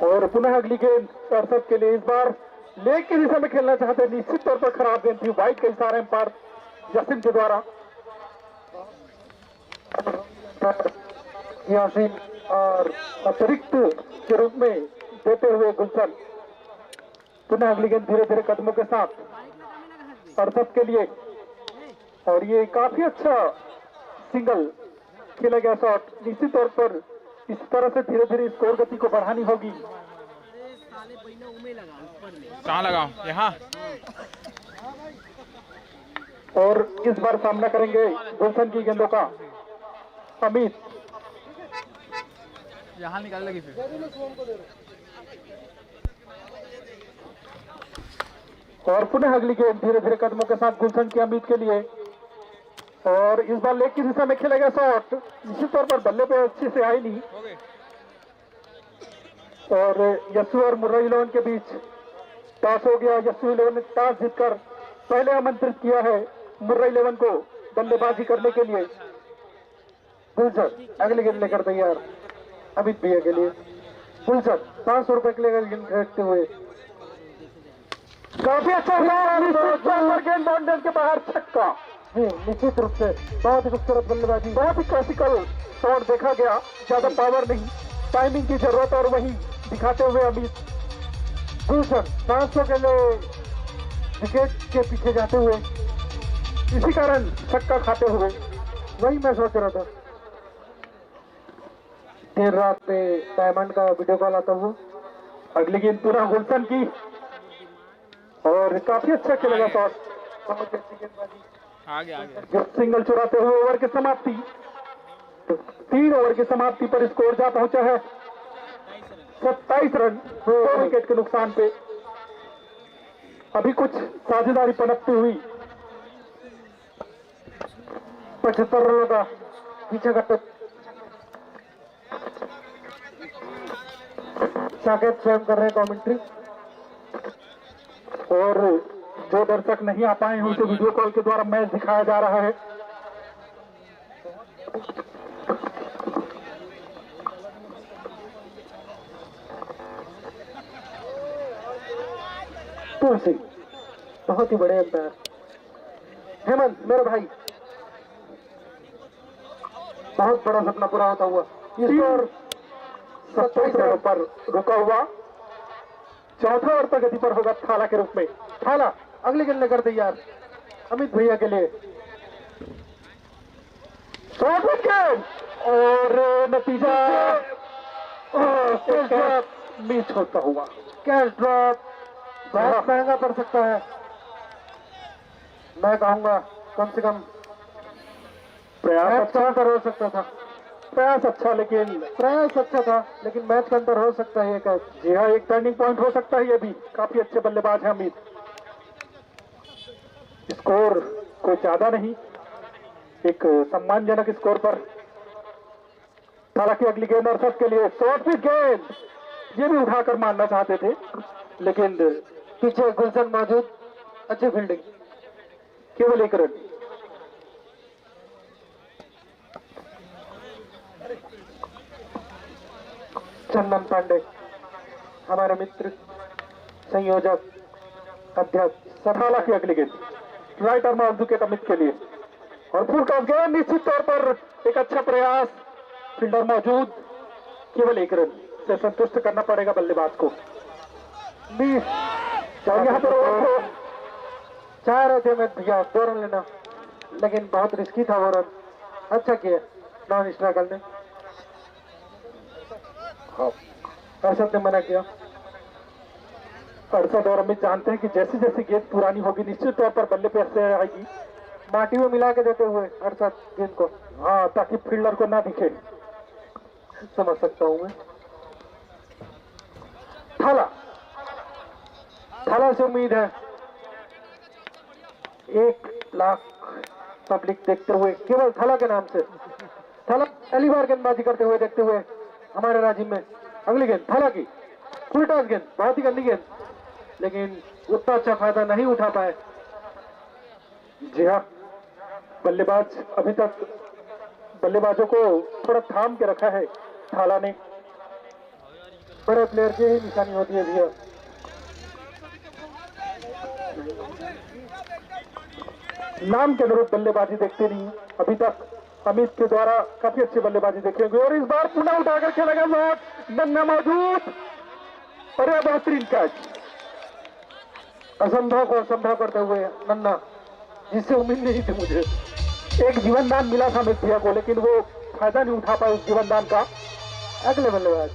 और पुनः अगली गेंद अरशद के लिए। इस बार लेग की दिशा में खेलना चाहते हैं। निश्चित तौर पर खराब गेंद थी। वाइड का इशारा एम्पायर यासीन के द्वारा। यासीन और अतिरिक्त के रूप में देते हुए गुलशन। पुनः अगली गेंद धीरे धीरे कदमों के साथ अरशद के लिए। और ये काफी अच्छा सिंगल खेला गया शॉट। निश्चित तौर पर इस तरह से धीरे धीरे स्कोर गति को बढ़ानी होगी। कहाँ लगाऊं? यहाँ। और इस बार सामना करेंगे गुलशन की गेंदों का अमित। यहाँ निकाल लगी फिर। और पुनः अगली गेंद धीरे धीरे कदमों के साथ गुलशन की अमित के लिए। और इस बार लेग की दिशा में खेला गया शॉट। निश्चित तौर पर बल्ले पे अच्छे से आई नहीं। और यशु और मुर्रा 11 के बीच टॉस हो गया। यशु 11 ने टॉस जीतकर पहले आमंत्रित किया है मुर्रा 11 को बल्लेबाजी करने के लिए। गुलशन अगली गेंद लेकर तैयार अमित भैया के लिए। गुलशन ₹500 के लेकर गेंद खेलते हुए काफी अच्छा गेंद बाउंड्री के बाहर छक्का। निश्चित रूप से बहुत ही खूबसूरत बल्लेबाजी, बहुत ही क्लासिकल शॉट देखा गया। ज्यादा पावर नहीं, टाइमिंग की जरूरत और वही दिखाते हुए अमित। गुलशन 500 के लिए विकेट के पीछे जाते हुए, इसी कारण छक्का खाते हुए। वही मैं सोच रहा था। देर रात पे डायमंड का वीडियो कॉल आता हुआ। अगली गेंद पुनः गुलशन की और काफी अच्छा खेलेगा शॉट। आगे आगे जो सिंगल चुराते हुए ओवर की समाप्ति। 3 ओवर की समाप्ति पर स्कोर जा पहुंचा है 27 रन 2 विकेट के नुकसान पे। अभी कुछ साझेदारी पनपती हुई 75 रनों का पीछे का साकेत स्वयं कर रहे हैं कमेंट्री। और जो दर्शक नहीं आ पाए हैं उसे वीडियो कॉल के द्वारा मैच दिखाया जा रहा है। तुलसी बहुत ही बड़े अंपायर। हेमंत मेरे भाई बहुत बड़ा सपना पूरा होता हुआ। इस पर 27 रनों पर रुका हुआ, चौथा ओवर प्रगति पर होगा थाला के रूप में। थाला अगले गेंद लेकर तैयार अमित भैया के लिए। शॉट विकेट और नतीजा मिस होता हुआ। कैच ड्रॉप बहुत महंगा पड़ सकता है। मैं कहूंगा कम से कम प्रयास अच्छा अंतर हो सकता था। प्रयास अच्छा था लेकिन मैच का अंतर हो सकता है। एक जी हाँ, एक टर्निंग पॉइंट हो सकता है। ये भी काफी अच्छे बल्लेबाज हैं अमित। स्कोर कोई ज्यादा नहीं, एक सम्मानजनक स्कोर पर थाला की अगली गेंद और सबके लिए शॉर्ट पिच गेंद। ये भी उठाकर मारना चाहते थे लेकिन पीछे गुलशन मौजूद, अच्छी फील्डिंग, केवल एक रन। चंदन पांडे हमारे मित्र, संयोजक, अध्यक्ष। थाला की अगली गेंद right arm of wicket Amit के लिए और फुल टॉस गेंद। निश्चित तौर पर एक अच्छा प्रयास, फील्डर मौजूद, केवल एक रन से संतुष्ट करना पड़ेगा बल्लेबाज को। और यहाँ पर चाह रहे थे मैं भैया 2 रन लेना, लेकिन बहुत रिस्की था वो रन। अच्छा किया नॉन स्ट्राइकर ने, अर्षद ने मना किया। अर्षद और अमित जानते हैं कि जैसे जैसे गेंद पुरानी होगी निश्चित तौर पर बल्ले पे असर आएगी। माटी में मिला के देते हुए अर्षद गेंद को, हाँ, ताकि फील्डर को ना दिखे। समझ सकता हूं मैं। थाला से उम्मीद है 1 लाख पब्लिक देखते हुए, केवल थाला के नाम से। थाला पहली बार गेंदबाजी करते हुए देखते हुए हमारे राज्य में। अगली गेंद थाला की फुल टॉस गेंद, बहुत ही गंदी गेंद, लेकिन उतना अच्छा फायदा नहीं उठा पाए। जी हाँ, बल्लेबाज अभी तक बल्लेबाजों को थोड़ा थाम के रखा है थाला ने। बड़े प्लेयर की ही निशानी होती है भैया। नाम के अनुरूप बल्लेबाजी देखते नहीं अभी तक। अमित के द्वारा काफी अच्छी बल्लेबाजी देखेंगे और इस बार पुनः उठाकर खेला गया शॉट, नन्ना मौजूद और यह बेहतरीन कैच। असंभव को असंभव करते हुए नन्ना, जिससे उम्मीद नहीं थी मुझे। एक जीवनदान मिला था अमित भैया को, लेकिन वो फायदा नहीं उठा पाए उस जीवनदान का। अगले बल्लेबाज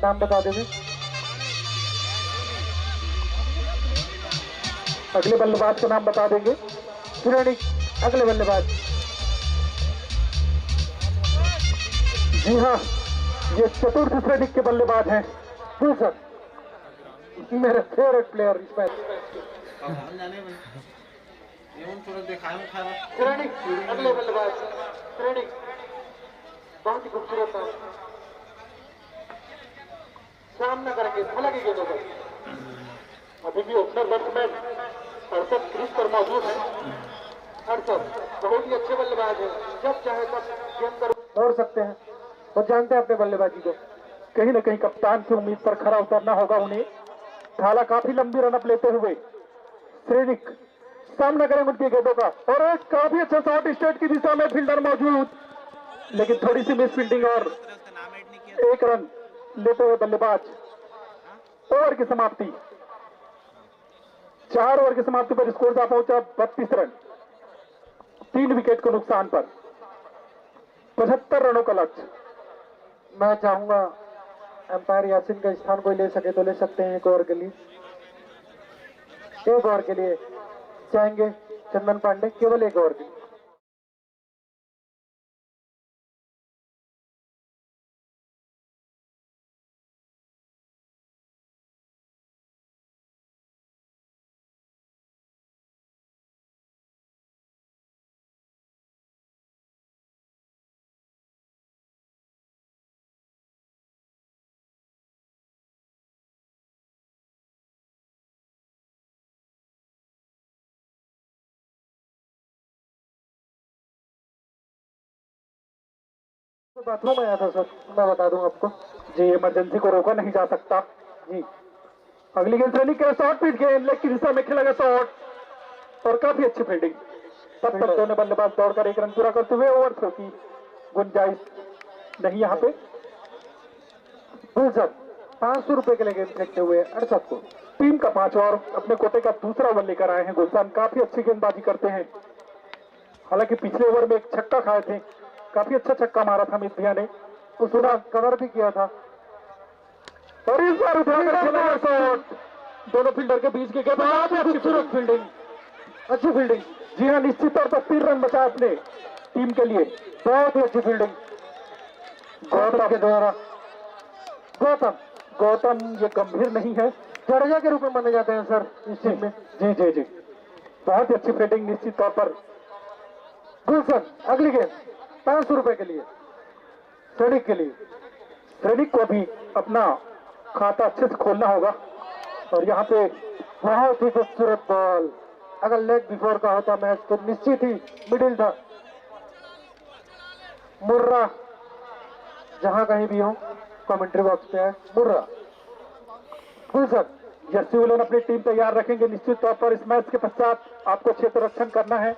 नाम बता देंगे। अगले बल्लेबाज का नाम बता देंगे। श्रेणिक अगले बल्लेबाज। जी हाँ, ये चतुर्थ श्रेणिक के बल्लेबाज हैं गुलशन, मेरे फेवरेट प्लेयर इस मैच। श्रेणिक अगले बल्लेबाज। श्रेणिक बहुत ही खूबसूरत है, सामना करेंगे थाला की गेंदों पर। अभी भी ओपनर बैट्समैन अर्षद क्रीज पर मौजूद है। अर्षद बहुत ही अच्छे बल्लेबाज हैं, जब चाहे तब गेंद पर मोड़ सकते हैं और जानते हैं अपने बल्लेबाजी को। कहीं न कहीं कप्तान की उम्मीद पर खरा उतरना होगा उन्हें। थाला काफी लंबी रनअप लेते हुए, श्रेणिक सामना करेंगे उनकी गेंदों का और एक काफी अच्छा शॉट स्ट्रेट की दिशा में, फील्डर मौजूद, लेकिन थोड़ी सी मिस फील्डिंग और 1 रन लेते हुए बल्लेबाज। ओवर की समाप्ति, 4 ओवर की समाप्ति पर स्कोर जा पहुंचा 32 रन, 3 विकेट को नुकसान पर, 75 रनों का लक्ष्य। मैं चाहूंगा अंपायर यासिन का स्थान कोई ले सके तो ले सकते हैं। 1 ओवर के लिए, 1 ओवर के लिए चाहेंगे चंदन पांडे, केवल 1 ओवर के लिए। बाथरूम आया था सर, मैं बता दूं आपको जी। इमरजेंसी को रोका नहीं जा सकता जी। अगली गेंद श्रेणी के शॉट पिच गेंद, लेग की दिशा में खेला गया शॉट और काफी अच्छी फील्डिंग। तब तक दोनों बल्लेबाज दौड़कर 1 रन पूरा करते हुए ओवर थ्रो की गुंजाइश नहीं यहाँ पे। गुलशन 500 रुपए के लिए गेंद फेंकते हुए अड़सठ को। टीम का 5 और अपने कोटे का दूसरा ओवर लेकर आए हैं गुलशन। काफी अच्छी गेंदबाजी करते हैं, हालांकि पिछले ओवर में एक छक्का खाए थे, काफी अच्छा छक्का मारा था अमित भैया ने, उसका कवर भी किया था। और इस बार उठाकर चला गया शॉट, दोनों फील्डर के बीच के गेंद, बहुत ही खूबसूरत फील्डिंग, अच्छी फील्डिंग। जी हाँ, निश्चित तौर पर 3 रन बचा अपने टीम के लिए, बहुत ही अच्छी फील्डिंग गौतम के द्वारा। गौतम ये गंभीर नहीं है, जडेजा के रूप में माने जाते हैं सर इस टीम में। जी जी जी, बहुत ही अच्छी फील्डिंग निश्चित तौर पर। गुलशन अगली गेंद 500 रुपए के लिए सैनिक के लिए। सैनिक को भी अपना खाता अच्छे से खोलना होगा। और यहाँ पे बहुत ही खूबसूरत बॉल, अगर लेग बिफोर का होता मैच तो निश्चित ही मिडिल था। मुर्रा जहां कहीं भी हो कमेंट्री बॉक्स पे है मुर्रा। गुलशन यस्सी उलन अपनी टीम तैयार रखेंगे निश्चित तौर पर। इस मैच के पश्चात आपको क्षेत्र रक्षण करना है।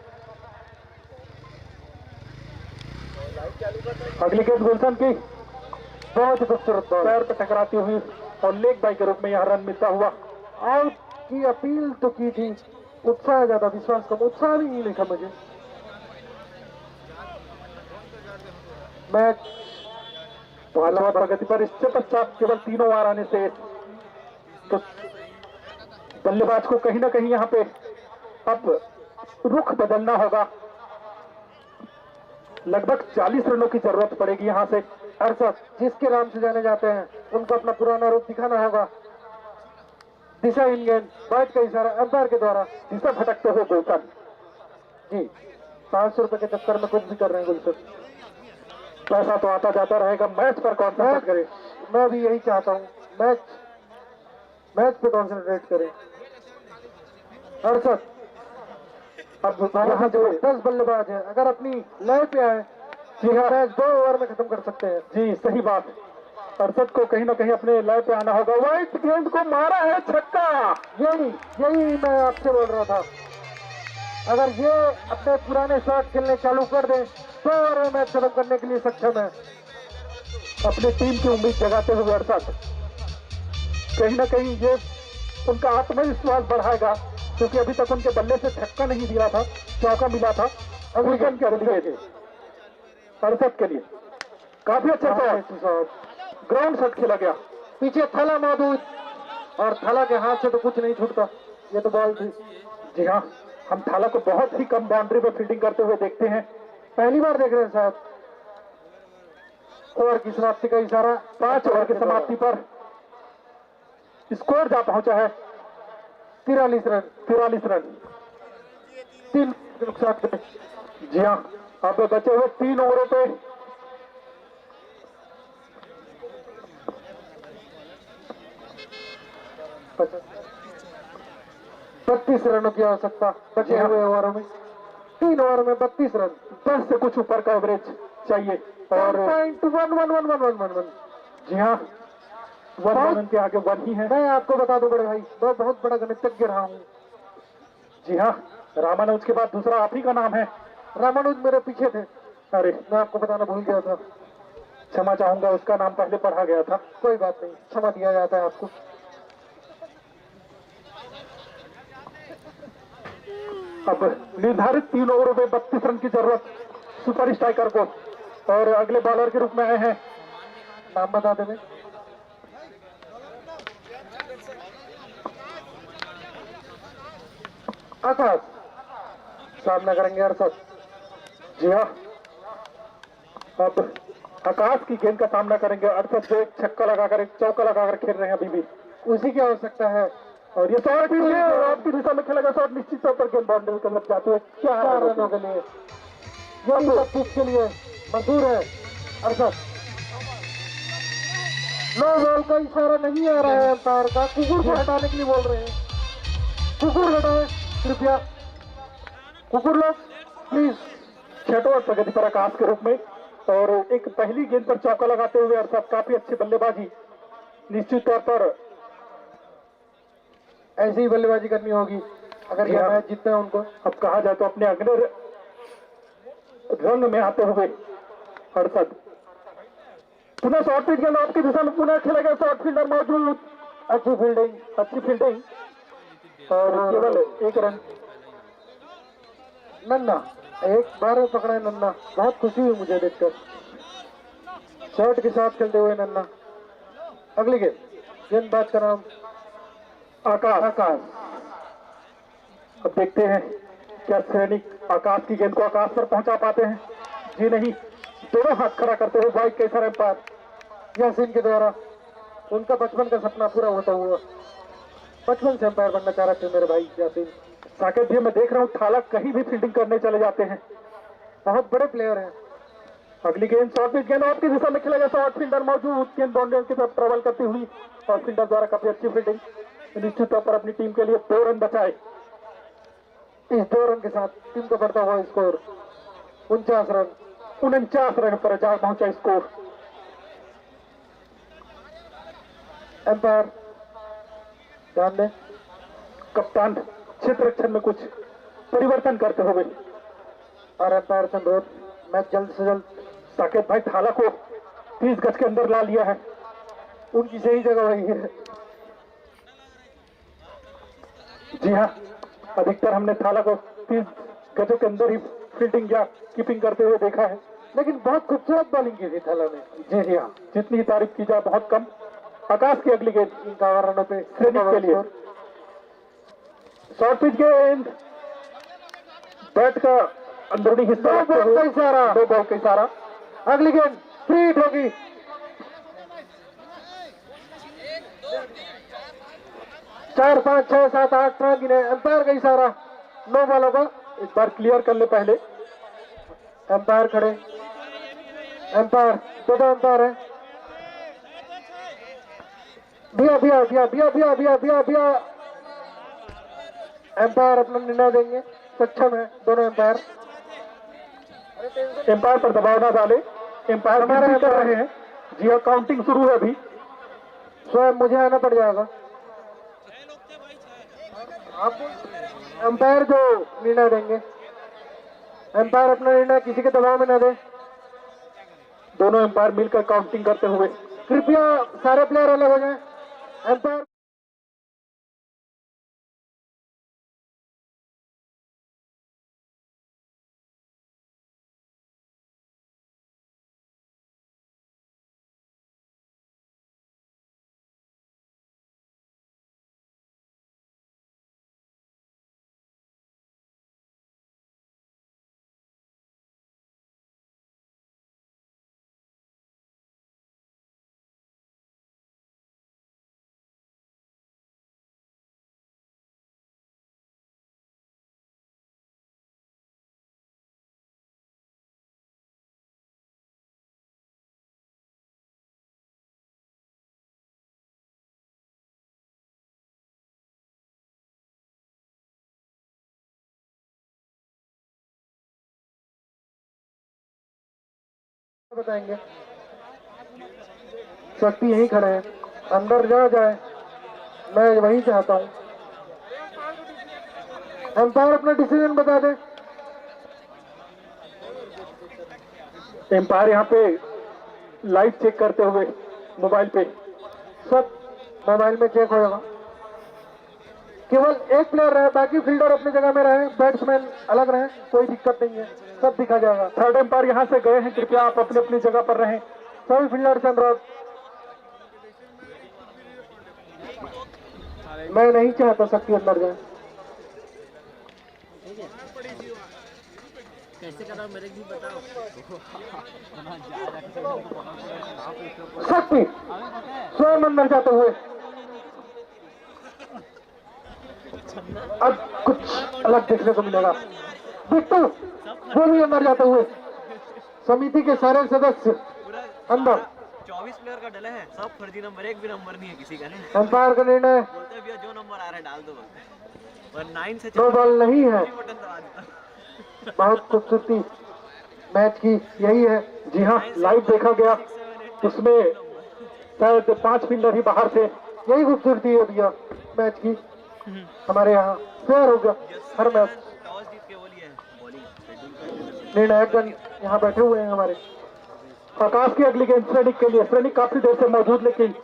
अगली गेंद गुलशन की, बहुत ही खूबसूरत बॉल, पैर पर टकराती हुई और लेग बाई के रूप में यह रन मिलता हुआ। आउट की अपील तो की थी, उत्साह ज्यादा विश्वास कम, उत्साह भी नहीं लिखा मुझे। मैच पहलवान प्रगति पर। इससे पश्चात केवल 3 ओवर आने से तो बल्लेबाज को कहीं ना कहीं यहाँ पे अब रुख बदलना होगा। लगभग 40 रनों की जरूरत पड़ेगी यहाँ से। अरशद जिसके नाम से जाने जाते हैं उनको अपना पुराना रूप दिखाना होगा। दिशा इन गेंद, बैट का इशारा अंपायर के द्वारा, दिशा भटकते हुए गुलशन जी 500 रुपए के चक्कर में कुछ भी कर रहे हैं गुलशन। पैसा तो आता जाता रहेगा, मैच पर कॉन्सेंट्रेट करें। मैं भी यही चाहता हूँ, मैच पे कॉन्सेंट्रेट करें। अरशद अब यहाँ जो 10 बल्लेबाज है, अगर अपनी लय पे आए जी हाँ, मैच 2 ओवर में खत्म कर सकते हैं। जी सही बात, अरशद को कहीं ना कहीं अपने लय पे आना होगा। व्हाइट गेंद को मारा है छक्का, यही मैं आपसे बोल रहा था। अगर ये अपने पुराने शॉट खेलने चालू कर दें 2 ओवर में मैच खत्म करने के लिए सक्षम है। अपनी टीम की उम्मीद जगाते हुए अरशद कहीं ना कहीं ये उनका आत्मविश्वास बढ़ाएगा, क्योंकि अभी तक उनके बल्ले से छक्का नहीं दिया था, चौका मिला था। अगली गेंद के अगले थे अरशद के लिए काफी अच्छा ग्राउंड शॉट खेला गया। पीछे थाला मौजूद और थाला के हाथ से तो कुछ नहीं छूटता, ये तो बॉल थी। जी हाँ, हम थाला को बहुत ही कम बाउंड्री पे फील्डिंग करते हुए देखते हैं, पहली बार देख रहे हैं साहब। ओवर की समाप्ति का इशारा, 5 ओवर की समाप्ति पर स्कोर जा पहुंचा है 43 रन 3 नुकसान पे। जी हाँ, अब बचे हुए 3 ओवरों पे 32 रनों की आवश्यकता बचे हुए ओवरों में। 3 ओवर में 32 रन, 10 से कुछ ऊपर का एवरेज चाहिए। और 1.1 जी हाँ, 1 रन के आगे 1 ही है। मैं आपको बता दूं बड़े भाई, मैं बहुत बड़ा गणितज्ञ रहा हूँ। जी हाँ, रामानुज के बाद दूसरा आप ही का नाम है। रामानुज मेरे पीछे थे, अरे मैं आपको बताना भूल गया था, क्षमा चाहूंगा, उसका नाम पहले पढ़ा गया था। कोई बात नहीं, क्षमा दिया जाता है आपको। अब निर्धारित 3 ओवरों में 32 रन की जरूरत सुपर स्ट्राइकर को, और अगले बॉलर के रूप में आए हैं, नाम बता देंगे, आकाश सामना करेंगे अरशद। जी हाँ, अब आकाश की गेंद का सामना करेंगे अरशद, जो एक छक्का लगाकर एक चौका लगाकर खेल रहे हैं अभी भी, उसी की आवश्यकता है। और ये शॉट भी है, आपकी दिशा में खेला गया शॉट निश्चित तौर पर गेंद बाउंड्री के अंदर जाते हुए 4 रनों के लिए, यही सब चीज के लिए मंजूर है अरशद। नो बॉल का इशारा नहीं आ रहा है अंपायर का, कुकुर को हटाने के लिए बोल रहे हैं। कुकुर हटाए कृपया, कुकुर लोग प्लीज। 6 ओवर प्रगति पर आकाश के रूप में, और एक पहली गेंद पर चौका लगाते हुए अरशद, काफी अच्छी बल्लेबाजी। निश्चित तौर पर ऐसी ही बल्लेबाजी करनी होगी अगर यह मैच जीतना है उनको। अब कहा जाए तो अपने अगले रंग में आते हुए अड़सठ। पुनः शॉर्ट पिच गेंद आपकी दिशा में पुनः खेलेगा, शॉर्ट फील्डर मौजूद, अच्छी फील्डिंग और केवल एक रन। नन्ना एक बार पकड़ा है नन्ना, बहुत खुशी हुई मुझे देखकर, शॉट के साथ खेलते हुए नन्ना। अगली गेंदबाज का नाम आकाश। अब देखते हैं क्या सैनिक आकाश की गेंद को आकाश पर पहुंचा पाते हैं। जी नहीं, दोनों हाथ खड़ा करते हुए भाई कैसा एम्पायर यासीन के द्वारा उनका बचपन का सपना पूरा होता हुआ। बचपन से एम्पायर बनना चाह रहे थे मेरे भाई यासीन। साकेत भी मैं देख रहा हूँ थाला कहीं भी फील्डिंग करने चले जाते हैं, बहुत बड़े प्लेयर हैं। अगली गेंद शॉर्ट पिच गेंद आपकी दिशा में खेलेगा, शॉर्ट फील्डर मौजूद, गेंद बाउंड्री की तरफ ट्रेवल करती हुई और फील्डर द्वारा काफी अच्छी फील्डिंग। निश्चित तौर पर अपनी टीम के लिए 2 रन बचाए। इस 2 रन के साथ टीम का बढ़ता हुआ स्कोर 49 रन पर जा पहुंचा स्कोर। एम्पायर ध्यान दें, कप्तान क्षेत्र रक्षण में कुछ परिवर्तन करते हुए और एम्पायर से अनुरोध, मैच जल्द से जल्द साकेत भाई थाला को 30 गज के अंदर ला लिया है, उनकी सही जगह वही है। जी हाँ, अधिकतर हमने थाला को 30 गजों के अंदर ही फील्डिंग या कीपिंग करते हुए देखा है, लेकिन बहुत खूबसूरत बॉलिंग की थी थाला ने। जी हाँ, जितनी तारीफ की जाए बहुत कम। आकाश की अगली गेंद 51 रनों पे सैनिक के लिए शॉर्ट पिच गेंद, बैट का अंदरूनी हिस्सा, 2 बॉल का इशारा। अगली गेंद फ्री हिट होगी। 4, 5, 6, 7, 8 रन गिने, एम्पायर का इशारा, 9 बॉलों का। एक बार क्लियर कर ले पहले, एम्पायर खड़े, एम्पायर 2 एम्पायर है। बिया एम्पायर अपना निर्णय देंगे, सक्षम है दोनों एम्पायर। एम्पायर पर दबाव ना डाले, एम्पायर हमारे कर रहे हैं। जी हाँ, काउंटिंग शुरू है अभी, स्वयं मुझे आना पड़ जाएगा। आप एम्पायर जो निर्णय देंगे, एम्पायर अपना निर्णय किसी के दबाव में न दे। दोनों एम्पायर मिलकर काउंटिंग करते हुए, कृपया सारे प्लेयर अलग हो जाएं। एम्पायर बताएंगे, शक्ति यहीं खड़े हैं, अंदर जाए, मैं वही चाहता हूं। एम्पायर अपना डिसीजन बता दे। एम्पायर यहाँ पे लाइव चेक करते हुए मोबाइल पे, सब मोबाइल में चेक होगा। केवल एक प्लेयर रहे, बाकी फील्डर अपनी जगह में रहे, बैट्समैन अलग रहे, कोई दिक्कत नहीं है, सब दिखा जाएगा। थर्ड एम्पायर यहाँ से गए हैं, कृपया आप अपनी अपनी जगह पर रहें। सभी फील्डर से अनुरोध, मैं नहीं चाहता शक्ति अंदर जाए। कैसे करा मेरे भी बताओ। शक्ति स्वयं अंदर जाते हुए, अब कुछ अलग देखने को मिलेगा। बिट्टू वो भी अंदर जाते हुए, समिति के सारे सदस्य अंदर। 24 प्लेयर का डले है, सब फर्जी नंबर, एक भी नंबर नहीं है किसी का। एम्पायर का निर्णय, बोलते हैं भैया जो नंबर आ रहा है डाल दो, और 9 से 2 बॉल नहीं है। बटन दबा देता। बहुत खूबसूरती मैच की यही है। जी हाँ, लाइव देखा गया, उसमें शायद 5 फील्डर ही बाहर थे। यही खूबसूरती है भैया मैच की। हमारे यहाँ फेयर हो गया हर मैच। टॉस जीत के वो लिए बॉलिंग निर्णायक गण यहाँ बैठे हुए हैं हमारे। आकाश की अगली गेंद श्रेणी के लिए। श्रेणी काफी देर से मौजूद, लेकिन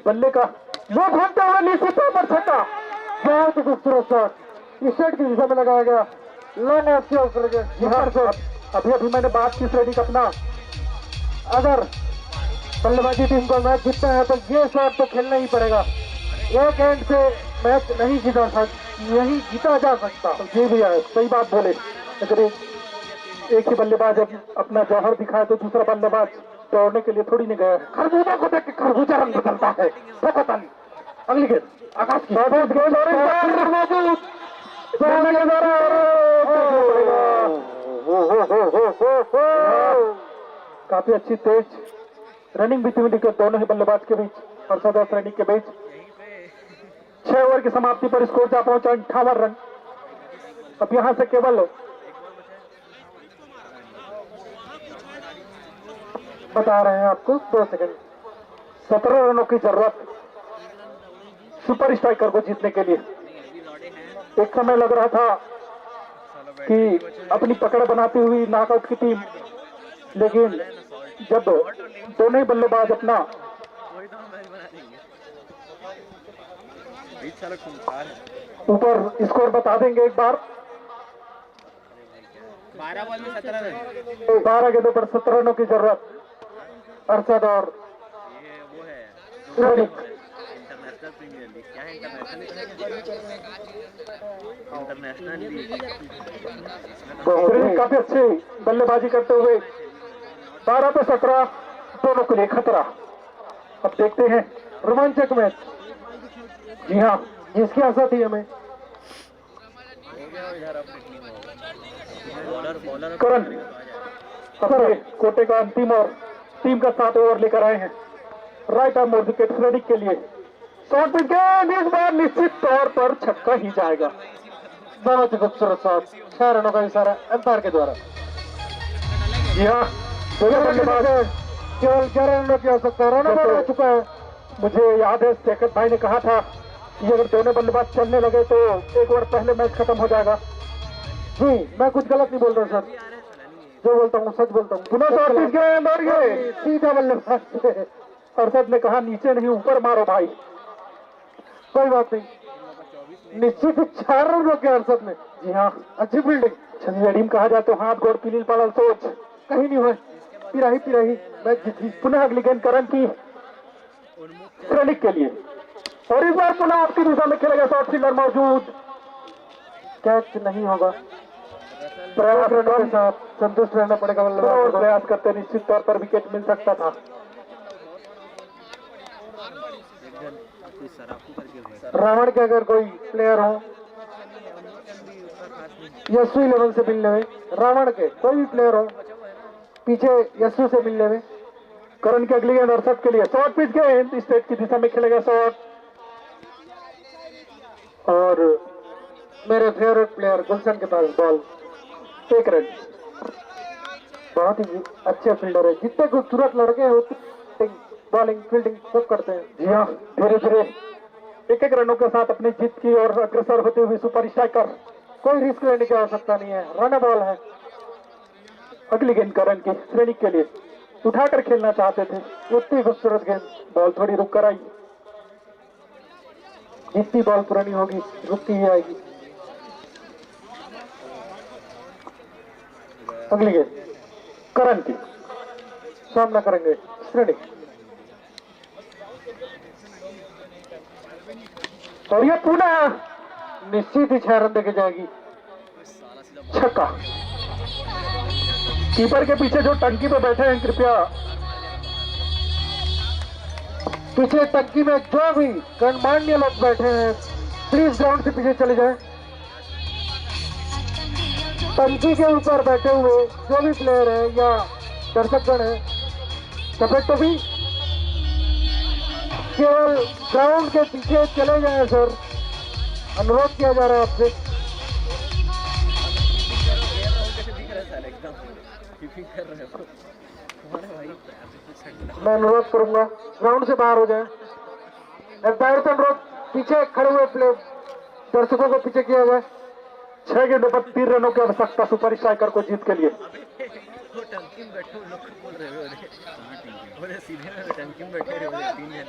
बल्ले का मुंह घूमते हुए नीचे पर छक्का। बहुत ही खूबसूरत शॉट इस सेट की दिशा में लगाया गया। लॉन्ग ऑफ से ऊपर गया। अभी अभी मैंने बात की श्रेणी का अपना, अगर बल्लेबाजी टीम को मैच जीतना है तो ये शॉट तो खेलना ही पड़ेगा। एक एंड से मैच नहीं जीता जा सकता। जी भैया सही बात बोले। अगर एक ही बल्लेबाज अपना जौहर दिखाए तो दूसरा बल्लेबाज दौड़ने के लिए थोड़ी नहीं गया। खरबूजा को देख के खरबूजा रंग बदलता है। अगली गेंद आकाश की काफी अच्छी तेज रनिंग भी थी दोनों ही बल्लेबाज के बीच और सदर श्रेणी के बीच। 6 ओवर की समाप्ति पर स्कोर जा पहुंचा 58 रन। अब यहां से केवल बता रहे हैं आपको 2 सेकंड। 17 रनों की जरूरत सुपर स्ट्राइकर को जीतने के लिए। एक समय लग रहा था कि अपनी पकड़ बनाती हुई नॉकआउट की टीम, लेकिन जब दोनों ही बल्लेबाज अपना ऊपर स्कोर बता देंगे एक बार। 12 बॉल में 17 रन। 12 गेंदों पर 17 रनों की जरूरत। अरशद और इंटरनेशनल प्रीमियर लीग क्या है? इंटरनेशनल लीग काफी अच्छी बल्लेबाजी करते हुए 12 पे 17 दोनों के लिए खतरा। अब देखते हैं रोमांचक मैच। जी हाँ, जिसकी आशा थी हमें। करण अपने कोटे का अंतिम और टीम का 7 ओवर लेकर आए हैं। राइट आर्म विकेट श्रेणी के लिए। शॉट विकेट इस बार निश्चित तौर पर छक्का ही जाएगा। बहुत ही खूबसूरत शॉट। 6 रनों का इशारा अंपायर के द्वारा। जी हाँ, केवल 11 रनों की आवश्यकता। रन ओवर हो चुका है। मुझे याद है शेखर भाई ने कहा था कि अगर दोनों बल्लेबाज चलने लगे तो 1 ओवर पहले मैच खत्म हो जाएगा। जी मैं कुछ गलत नहीं बोल रहा सर, जो बोलता हूँ सच बोलता हूँ। सीधा बल्लेबाज से अरशद ने कहा नीचे नहीं ऊपर मारो भाई। कोई बात नहीं, निश्चित 4 रन रोके अरशद ने। जी हाँ, अच्छी फील्डिंग। छंदी टीम कहा जाए तो हाथ गोड़ पीली पड़ल सोच कहीं नहीं हुए। पिराही मैच जीती। पुनः अगली गेंद करण की श्रेणी के लिए और इस बार पुनः आपकी दिशा में खेलेगा। शॉर्ट फील्डर मौजूद, कैच नहीं होगा। प्रयास रनों के साथ संतुष्ट रहना पड़ेगा बल्लेबाज को। प्रयास करते निश्चित तौर पर विकेट मिल सकता था। रावण के अगर कोई प्लेयर हो यशु 11 से मिलने में, रावण के कोई भी प्लेयर हो पीछे यशु से मिलने में। करण की अगली गेंद अरशद के लिए। शॉर्ट पिच गेंद स्टेट की दिशा में खेलेगा शॉट। और मेरे फेवरेट प्लेयर गुलशन के पास बॉल। 1 रन। बहुत ही अच्छे फील्डर है। जितने खूबसूरत लड़के हैं बॉलिंग फील्डिंग सब करते हैं। जी हाँ, धीरे धीरे 1-1 रनों के साथ अपनी जीत की ओर अग्रसर होते हुए सुपर स्ट्राइकर। कोई रिस्क लेने की आवश्यकता नहीं है, रन बॉल है। अगली गेंद करण की श्रेणी के लिए। उठाकर खेलना चाहते थे, इतनी खूबसूरत गेंद, बॉल थोड़ी रुक कर आई। जितनी बॉल पुरानी होगी रुकती ही आएगी। अगली गेंद करण की, सामना करेंगे श्रेणी। और ये पुनः निश्चित ही 6 रन देके जाएगी। छक्का। कीपर के पीछे जो टंकी पे बैठे हैं, कृपया पीछे टंकी में जो भी गणमान्य लोग बैठे हैं प्लीज ग्राउंड से पीछे चले जाएं। टंकी के ऊपर बैठे हुए जो भी प्लेयर है या दर्शकगण है, सफेद टोपी, केवल ग्राउंड के पीछे चले जाएं सर, अनुरोध किया जा रहा है आपसे। मैं अनुरोध करूंगा ग्राउंड से बाहर हो जाए। एम्पायर से अनुरोध पीछे खड़े हुए प्लेयर दर्शकों को पीछे किया जाए। 6 गेंदों पर 3 रनों की आवश्यकता सुपर स्ट्राइकर को जीत के लिए। वो टंकी में बैठे उन लोग को बोल रहे हो बोले सीधे में टंकी में बैठे रहे बोले 3 जन।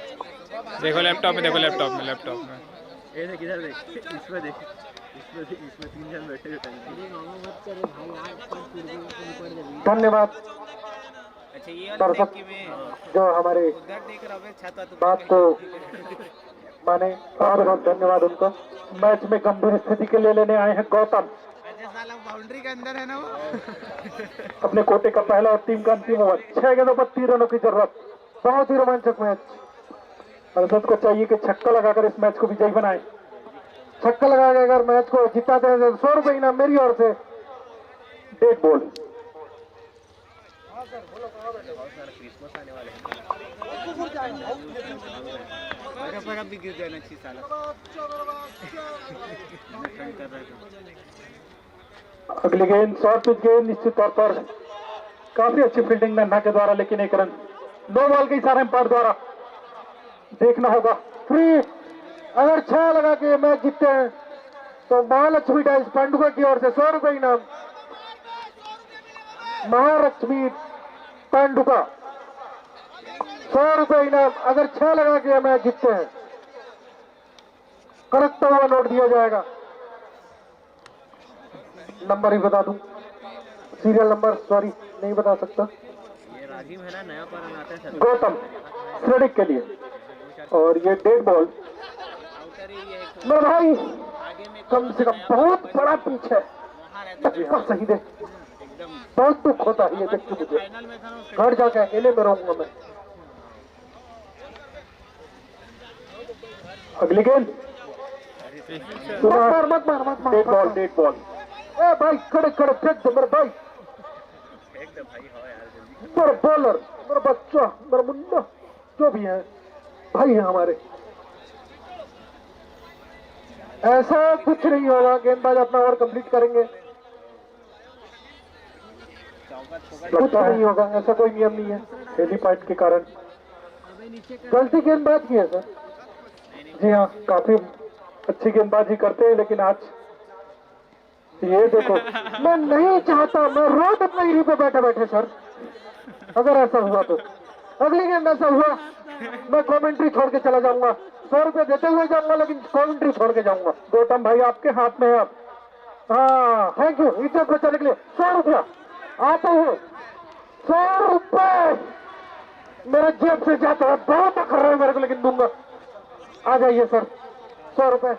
देखो लैपटॉप में, देखो लैपटॉप में, लैपटॉप में ये देख इधर देख, इसमें देख, इसमें 3 जन बैठे थे टंकी में। धन्यवाद अच्छा ये दर्शक जो हमारे उधर देख रहा है छत तो बात को माने, और बहुत धन्यवाद उनको। मैच में गंभीर स्थिति के लिए लेने आए हैं गौतम। बाउंड्री के अंदर है ना वो। अपने कोटे का पहला और टीम का अंतिम ओवर, 6 गेंदों पर 3 रनों की जरूरत। बहुत ही रोमांचक मैच। हर्षद को चाहिए कि छक्का लगाकर इस मैच को विजयी बनाए। छक्का लगा के अगर मैच को जिताते हैं तो 100 रुपये इनाम मेरी ओर से। Dead ball. क्रिसमस आने वाले हैं, भी गिर जाना चाहिए साला। कर रहा है अगली गेंद शॉर्ट पिच गेंद, निश्चित तौर पर काफी अच्छी फील्डिंग नन्हा के द्वारा, लेकिन 1 रन। 2 बॉल के इशारे अंपायर द्वारा देखना होगा। फ्री, अगर 6 लगा के मैच जीतते हैं तो महालक्ष्मी डाइस पांडुका की ओर से 100 रुपये इनाम। महालक्ष्मी पांडुका 100 रुपये इनाम। अगर 6 लगा के मैच जीतते हैं कड़कता हुआ नोट दिया जाएगा। नंबर ही बता दूं, सीरियल नंबर सॉरी नहीं बता सकता। ये राजीव है ना, नया पर आता है सर। गौतम स्ट्रेडिक के लिए, और ये डेड बॉल। मेरे भाई कम से कम बहुत बड़ा पिच है, सही दे। बहुत दुख होता है ये देख के मुझे, घर जाके अकेले में रहूंगा मैं। अगली गेंद डेड बॉल, डेड बॉल। ए भाई खड़े खड़े फेंक दो मेरे भाई, मेरा बॉलर, मेरा बच्चा, मेरा मुन्ना, जो भी है भाई है हमारे। ऐसा कुछ नहीं होगा, गेंदबाज अपना ओवर कंप्लीट करेंगे, कुछ नहीं होगा, ऐसा कोई नियम नहीं है हेली पॉइंट के कारण। गलती गेंदबाज की है सर। जी हाँ, काफी अच्छी गेंदबाजी करते हैं, लेकिन आज ये देखो, मैं नहीं चाहता, मैं रोड अपना यहीं पे बैठे बैठे सर, अगर ऐसा हुआ तो। अगली गेंद ऐसा हुआ मैं कमेंट्री छोड़ के चला जाऊंगा, 100 रुपये देते हुए जाऊंगा, लेकिन कमेंट्री छोड़ के जाऊंगा। गौतम भाई आपके हाथ में है अब। हाँ थैंक यू, इज्जत बचाने के लिए 100 रुपया आता है। 100 रुपये मेरे जेब से जाता है, बहुत अखर रहा है मेरे को, लेकिन दूंगा। आ जाइए सर, 100 रुपये।